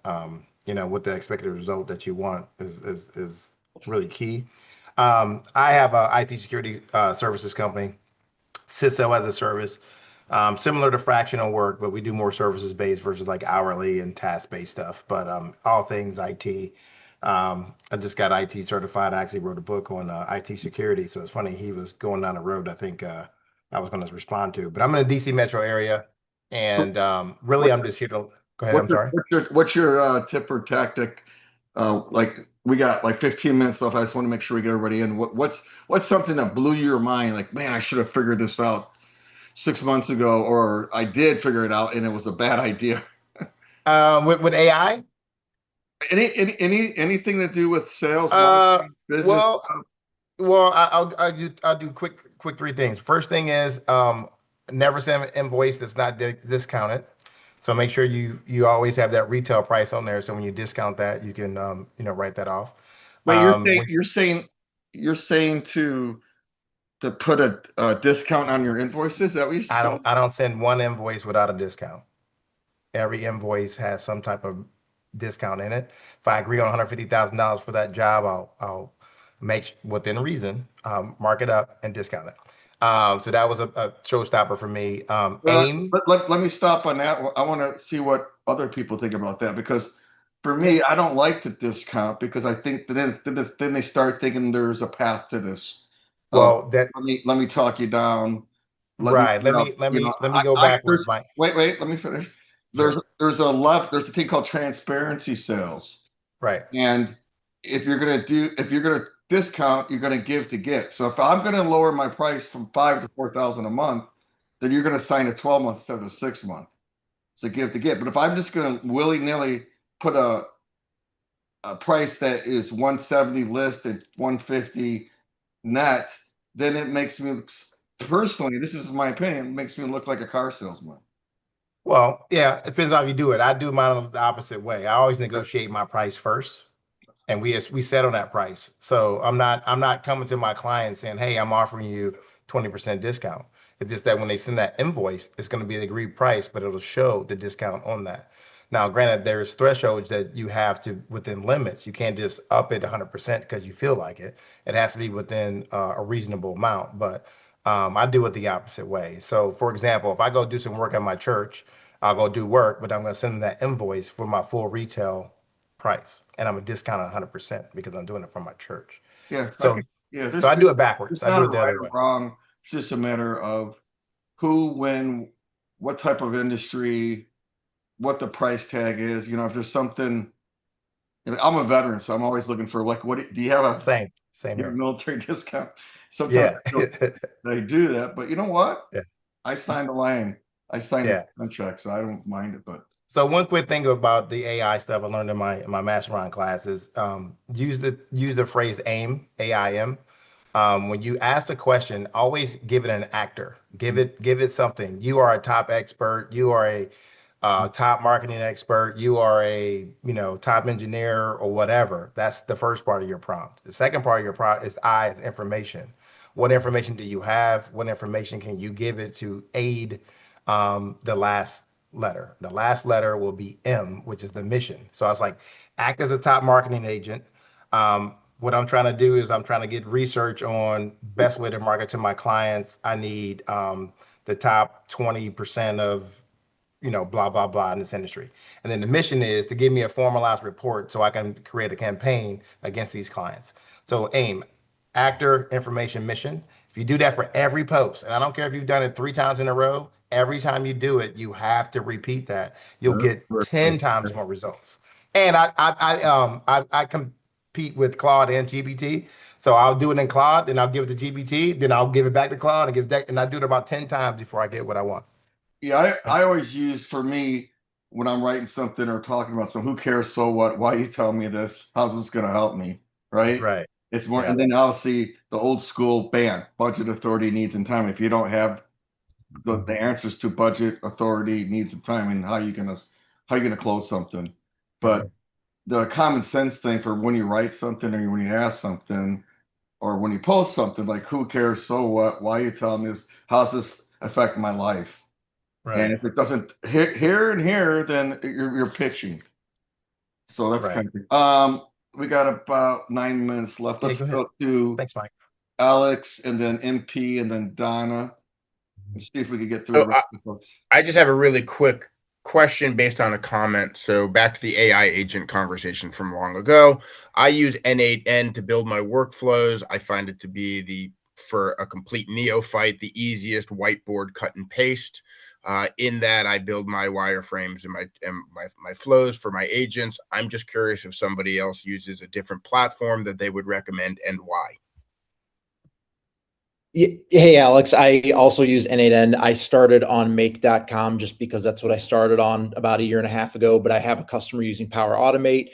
what the expected result that you want is really key. I have a IT security services company, CISO as a service, similar to fractional work, but we do more services based versus like hourly and task based stuff. But all things IT. I just got IT certified. I actually wrote a book on IT security. So it's funny he was going down the road. I think I was going to respond to, but I'm in the DC metro area, and really I'm just here to go ahead. I'm sorry. What's your tip or tactic? Like we got like 15 minutes left. I just want to make sure we get everybody in. What's something that blew your mind? Like, man, I should have figured this out 6 months ago, or I did figure it out and it was a bad idea. With AI? Anything to do with sales, marketing, business? Well, I'll do quick three things. First thing is never send an invoice that's not discounted. So make sure you always have that retail price on there. So when you discount that, you can write that off. Wait, you're saying to put a discount on your invoices? Is that what you said? I don't send one invoice without a discount. Every invoice has some type of discount in it. If I agree on $150,000 for that job, I'll make within reason, mark it up and discount it. So that was a showstopper for me. AIM. Let me stop on that. I want to see what other people think about that, because for me, I don't like to discount because I think that then they start thinking there's a path to this. Well, let me talk you down. Let me go backwards, Mike. Wait, let me finish. There's a thing called transparency sales. Right. And if you're gonna discount, you're gonna give to get. So if I'm gonna lower my price from $5,000 to $4,000 a month, then you're gonna sign a 12-month instead of a 6-month. It's a give to get. But if I'm just gonna willy-nilly put a price that is 170 list and 150 net, then it makes me personally, this is my opinion, it makes me look like a car salesman. Well, yeah, it depends on how you do it. I do mine the opposite way. I always negotiate my price first, and we set on that price. So I'm not coming to my client saying, "Hey, I'm offering you 20% discount." It's just that when they send that invoice, it's going to be the agreed price, but it'll show the discount on that. Now, granted, there's thresholds that you have to within limits. You can't just up it 100% because you feel like it. It has to be within a reasonable amount. But I do it the opposite way. So, for example, if I go do some work at my church, I'll go do work, but I'm going to send them that invoice for my full retail price, and I'm going to discount it 100% because I'm doing it from my church. Yeah. So I do it backwards. I do it the other way. Wrong. It's just a matter of who, when, what type of industry, what the price tag is. If there's something. I'm a veteran, so I'm always looking for what do you have a same here. Military discount? Sometimes they do that, but you know what? Yeah. I signed the line. I signed the contract, so I don't mind it. But So one quick thing about the AI stuff I learned in my mastermind class is use the phrase AIM, AIM. When you ask a question, always give it an actor. Give it something. You are a top expert. You are a top marketing expert. You are a top engineer or whatever. That's the first part of your prompt. The second part of your prompt is I is information. What information do you have? What information can you give it to aid the last letter? The last letter will be M, which is the mission. So I was like, act as a top marketing agent. What I'm trying to do is I'm trying to get research on best way to market to my clients. I need the top 20% of blah, blah, blah in this industry. And then the mission is to give me a formalized report so I can create a campaign against these clients. So AIM, actor, information, mission. If you do that for every post, and I don't care if you've done it 3 times in a row, every time you do it, you have to repeat that. You'll get 10 times more results. And I compete with Claude and GPT. So I'll do it in Claude, and I'll give it to GPT, then I'll give it back to Claude and give it back, and I do it about 10 times before I get what I want. Yeah, I always use, for me, when I'm writing something or talking about something, who cares, so what? Why are you telling me this? How's this going to help me? Right? Right. It's more, Yeah. and then obviously the old school ban, budget, authority, needs, and time. If you don't have the answers to budget, authority, needs, and time, and how you gonna close something. But the common sense thing for when you write something or when you ask something or when you post something, like who cares, so what? Why are you telling me this? How's this affect my life? And if it doesn't hit here and here, then you're pitching. So that's kind of thing. We got about 9 minutes left. Let's go to Thanks, Mike. Alex and then MP and then Donna. Let's see if we can get through the So rest of the folks. I just have a really quick question based on a comment. So back to the AI agent conversation from long ago. I use N8N to build my workflows. I find it to be for a complete neophyte, the easiest whiteboard cut and paste. In that, I build my wireframes and my flows for my agents. I'm just curious if somebody else uses a different platform that they would recommend and why. Hey, Alex, I also use N8N. I started on make.com just because that's what I started on about 1.5 years ago, but I have a customer using Power Automate.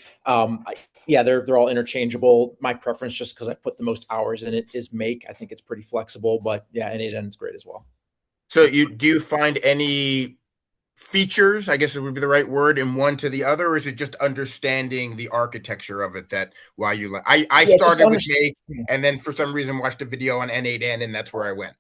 Yeah, they're all interchangeable. My preference, just because I've put the most hours in it, is Make. I think it's pretty flexible, but yeah, N8N is great as well. So do you find any features, I guess it would be the right word, in one to the other, or is it just understanding the architecture of it that why you like? I started with Make and then for some reason watched a video on N8N and that's where I went.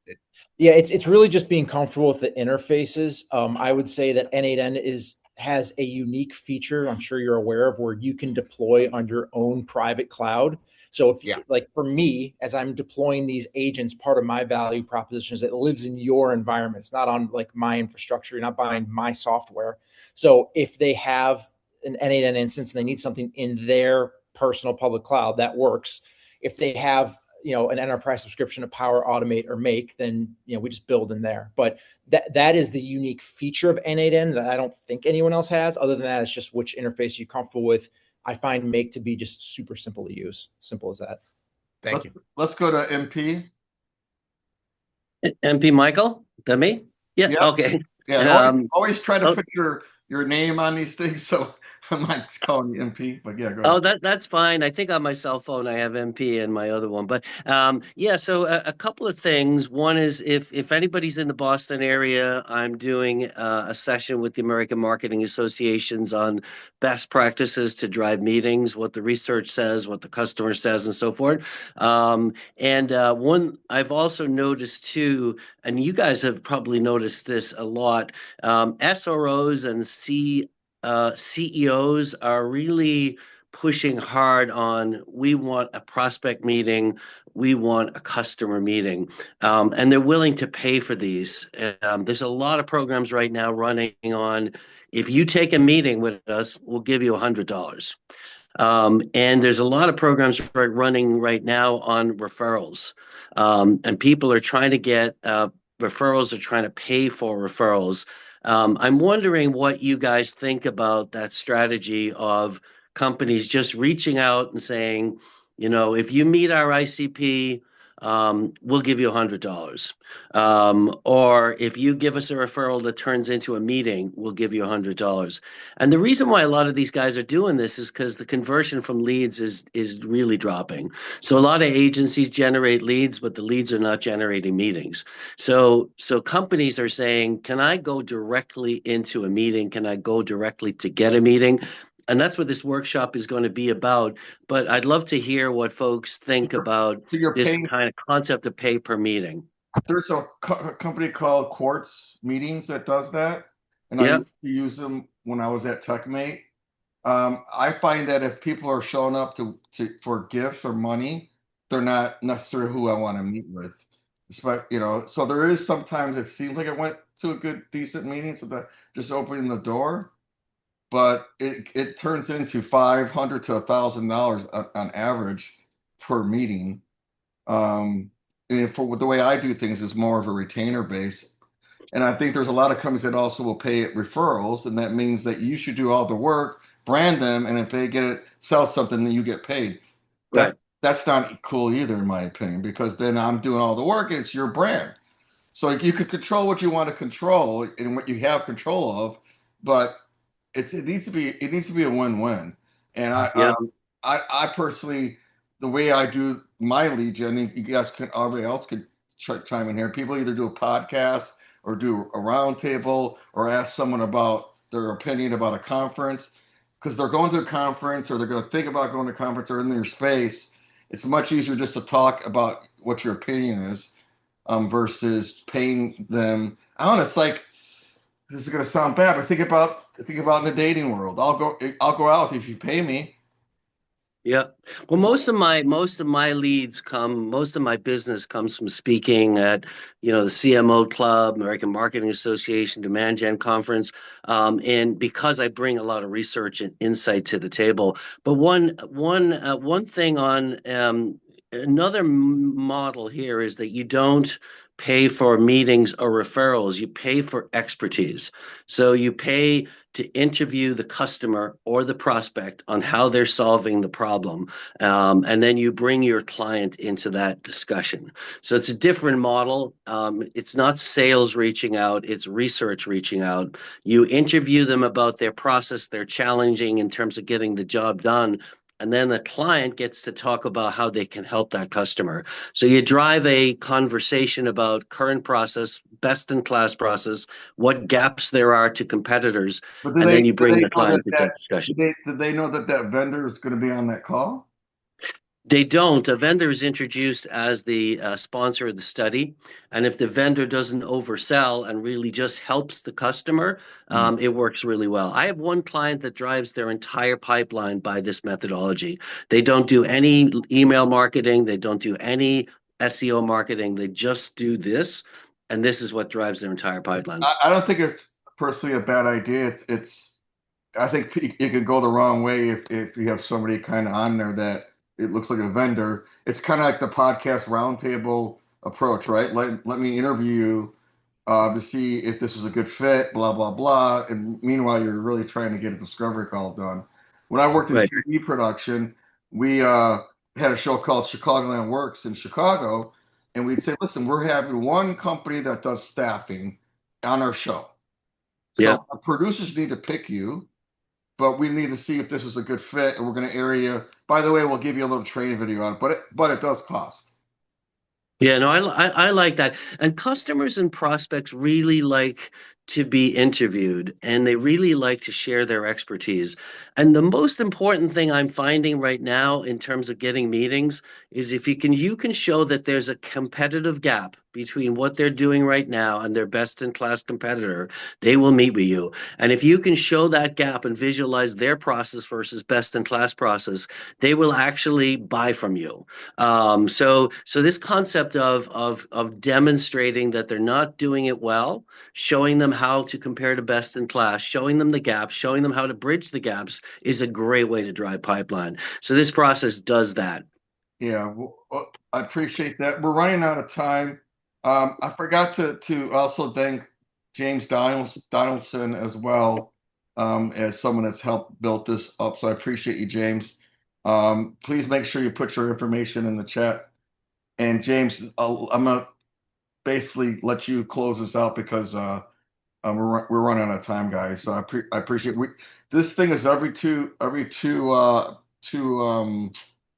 Yeah, it's really just being comfortable with the interfaces. I would say that N8N has a unique feature I'm sure you're aware of, where you can deploy on your own private cloud. So if like for me, as I'm deploying these agents, part of my value proposition is that it lives in your environment. It's not on like my infrastructure. You're not buying my software. So if they have an N8N instance and they need something in their personal public cloud, that works. If they have an enterprise subscription to Power Automate or Make, then we just build in there. But that is the unique feature of N8N that I don't think anyone else has. Other than that, it's just which interface you're comfortable with. I find Make to be just super simple to use. Simple as that. Thank you. Let's go to MP. MP Michael, that me? Yeah. Okay. Yeah. Always try to put your name on these things, so I'm not calling you MP, but yeah, go ahead. Oh, that's fine. I think on my cell phone I have MP in my other one, but yeah. So a couple of things. One is if anybody's in the Boston area, I'm doing a session with the American Marketing Associations on best practices to drive meetings, what the research says, what the customer says, and so forth. And one I've also noticed too, and you guys have probably noticed this a lot. SROs and CEOs are really pushing hard on, we want a prospect meeting, we want a customer meeting, and they're willing to pay for these. There's a lot of programs right now running on, if you take a meeting with us, we'll give you $100. And there's a lot of programs running right now on referrals, and people are trying to get referrals, are trying to pay for referrals. I'm wondering what you guys think about that strategy of companies just reaching out and saying, if you meet our ICP, we'll give you $100. Or if you give us a referral that turns into a meeting, we'll give you $100. And the reason why a lot of these guys are doing this is because the conversion from leads is really dropping. So a lot of agencies generate leads, but the leads are not generating meetings. So companies are saying, can I go directly into a meeting? Can I go directly to get a meeting? And that's what this workshop is going to be about. But I'd love to hear what folks think about So you're this paying. kind of concept of pay per meeting. There's a company called Quartz Meetings that does that, and I Yeah. used to use them when I was at TechMate. I find that if people are showing up for gifts or money, they're not necessarily who I want to meet with. But so there is sometimes it seems like it went to a good, decent meeting, so that just opening the door, but it turns into $500 to $1,000 on average per meeting. And for the way I do things is more of a retainer base. And I think there's a lot of companies that also will pay referrals, and that means that you should do all the work, brand them, and if they get it, sell something, then you get paid. That's not cool either, in my opinion, because then I'm doing all the work, and it's your brand. So you could control what you want to control and what you have control of, but it needs to be a win-win. And I personally, the way I do my lead gen, you guys can, everybody else could chime in here. People either do a podcast or do a roundtable or ask someone about their opinion about a conference, because they're going to a conference or they're going to think about going to a conference or in their space. It's much easier just to talk about what your opinion is versus paying them. I don't know. It's like, this is going to sound bad, but think about in the dating world. I'll go out if you pay me. Yeah. Well, most of my leads most of my business comes from speaking at, the CMO Club, American Marketing Association, Demand Gen Conference. And because I bring a lot of research and insight to the table. But one thing on another model here is that you don't pay for meetings or referrals, you pay for expertise. So you pay to interview the customer or the prospect on how they're solving the problem. And then you bring your client into that discussion. So it's a different model. It's not sales reaching out, it's research reaching out. You interview them about their process, they're challenging in terms of getting the job done. And then the client gets to talk about how they can help that customer. So you drive a conversation about current process, best in class process, what gaps there are to competitors, and then you bring the client to that discussion. Did they know that vendor is going to be on that call? They don't. A vendor is introduced as the sponsor of the study. And if the vendor doesn't oversell and really just helps the customer, it works really well. I have one client that drives their entire pipeline by this methodology. They don't do any email marketing. They don't do any SEO marketing. They just do this. And this is what drives their entire pipeline. I don't think it's personally a bad idea. I think it could go the wrong way if you have somebody kind of on there that it looks like a vendor. It's kind of like the podcast roundtable approach, right? Let me interview you to see if this is a good fit, blah, blah, blah. And meanwhile, you're really trying to get a discovery call done. When I worked in TV production, we had a show called Chicagoland Works in Chicago. And we'd say, listen, we're having one company that does staffing on our show. So our producers need to pick you, but we need to see if this was a good fit, and we're going to air you. By the way, we'll give you a little training video on it, but it does cost. Yeah, no, I like that. And customers and prospects really like to be interviewed, and they really like to share their expertise. And the most important thing I'm finding right now in terms of getting meetings is if you can show that there's a competitive gap between what they're doing right now and their best in class competitor, they will meet with you. And if you can show that gap and visualize their process versus best in class process, they will actually buy from you. So this concept of demonstrating that they're not doing it well, showing them how to compare to best in class, showing them the gaps, showing them how to bridge the gaps is a great way to drive pipeline. So this process does that. Yeah, well, I appreciate that. We're running out of time. I forgot to also thank James Donaldson as well as someone that's helped build this up. So I appreciate you, James. Please make sure you put your information in the chat And James, I'm gonna basically let you close this out because we're running out of time, guys. So I appreciate this thing is every two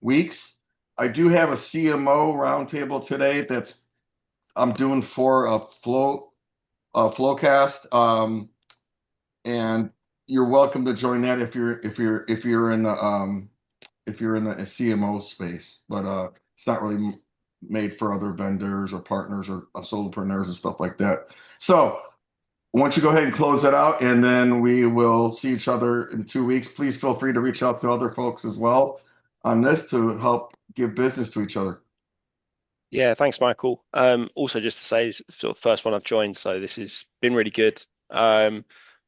weeks. I do have a CMO roundtable today that's I'm doing for a Flowcast. And you're welcome to join that if you're in the CMO space, but it's not really made for other vendors or partners or solopreneurs and stuff like that. So why don't you go ahead and close that out, and then we will see each other in 2 weeks. Please feel free to reach out to other folks as well on this to help give business to each other. Yeah, thanks, Michael. Also, just to say, it's sort of first one I've joined, so this has been really good. I'm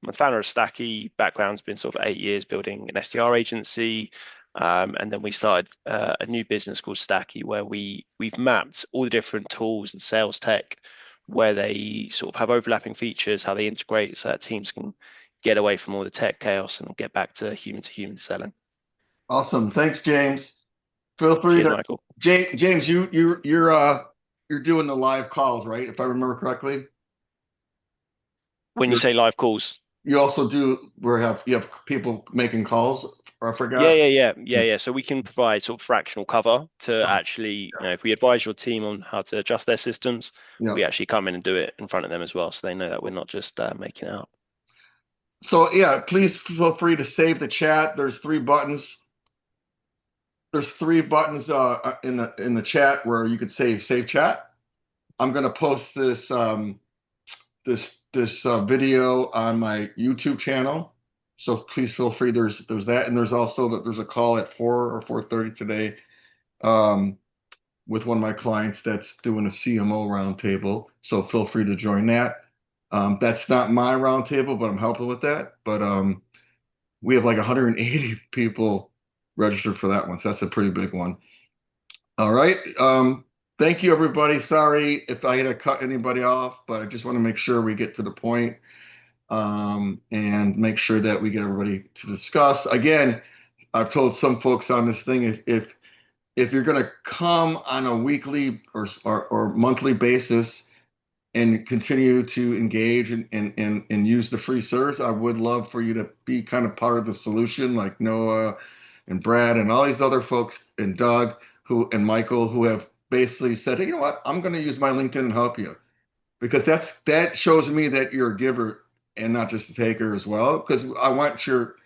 a founder of Stacky. Background's been sort of 8 years building an SDR agency, and then we started a new business called Stacky, where we've mapped all the different tools and sales tech, where they sort of have overlapping features, how they integrate, so that teams can get away from all the tech chaos and get back to human selling. Awesome, thanks, James. Feel free Cheers, to Michael. James, you're doing the live calls, right? If I remember correctly. When you say live calls, you also do you have people making calls, or I forgot. Yeah. So we can provide sort of fractional cover to actually, if we advise your team on how to adjust their systems, we actually come in and do it in front of them as well, so they know that we're not just making it up. So yeah, please feel free to save the chat. There's three buttons. There's three buttons in the chat where you could save chat. I'm gonna post this this video on my YouTube channel. So please feel free. There's that, and there's also there's a call at 4 or 4:30 today with one of my clients that's doing a CMO roundtable. So feel free to join that. That's not my roundtable, but I'm helping with that. But we have like 180 people registered for that one, so that's a pretty big one. All right. Thank you, everybody. Sorry if I had to cut anybody off, but I just want to make sure we get to the point, and make sure that we get everybody to discuss. Again, I've told some folks on this thing, if you're going to come on a weekly or monthly basis and continue to engage and use the free service, I would love for you to be kind of part of the solution, like Noah and Brad and all these other folks and Doug and Michael, who have basically said, hey, you know what, I'm going to use my LinkedIn and help you, because that shows me that you're a giver and not just a taker as well. Because I want your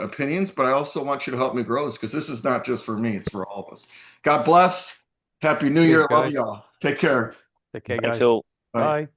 opinions, but I also want you to help me grow this, because this is not just for me, it's for all of us. God bless. Happy New Year. Love y'all. Take care. Take care, Thanks guys. all. Bye. Bye.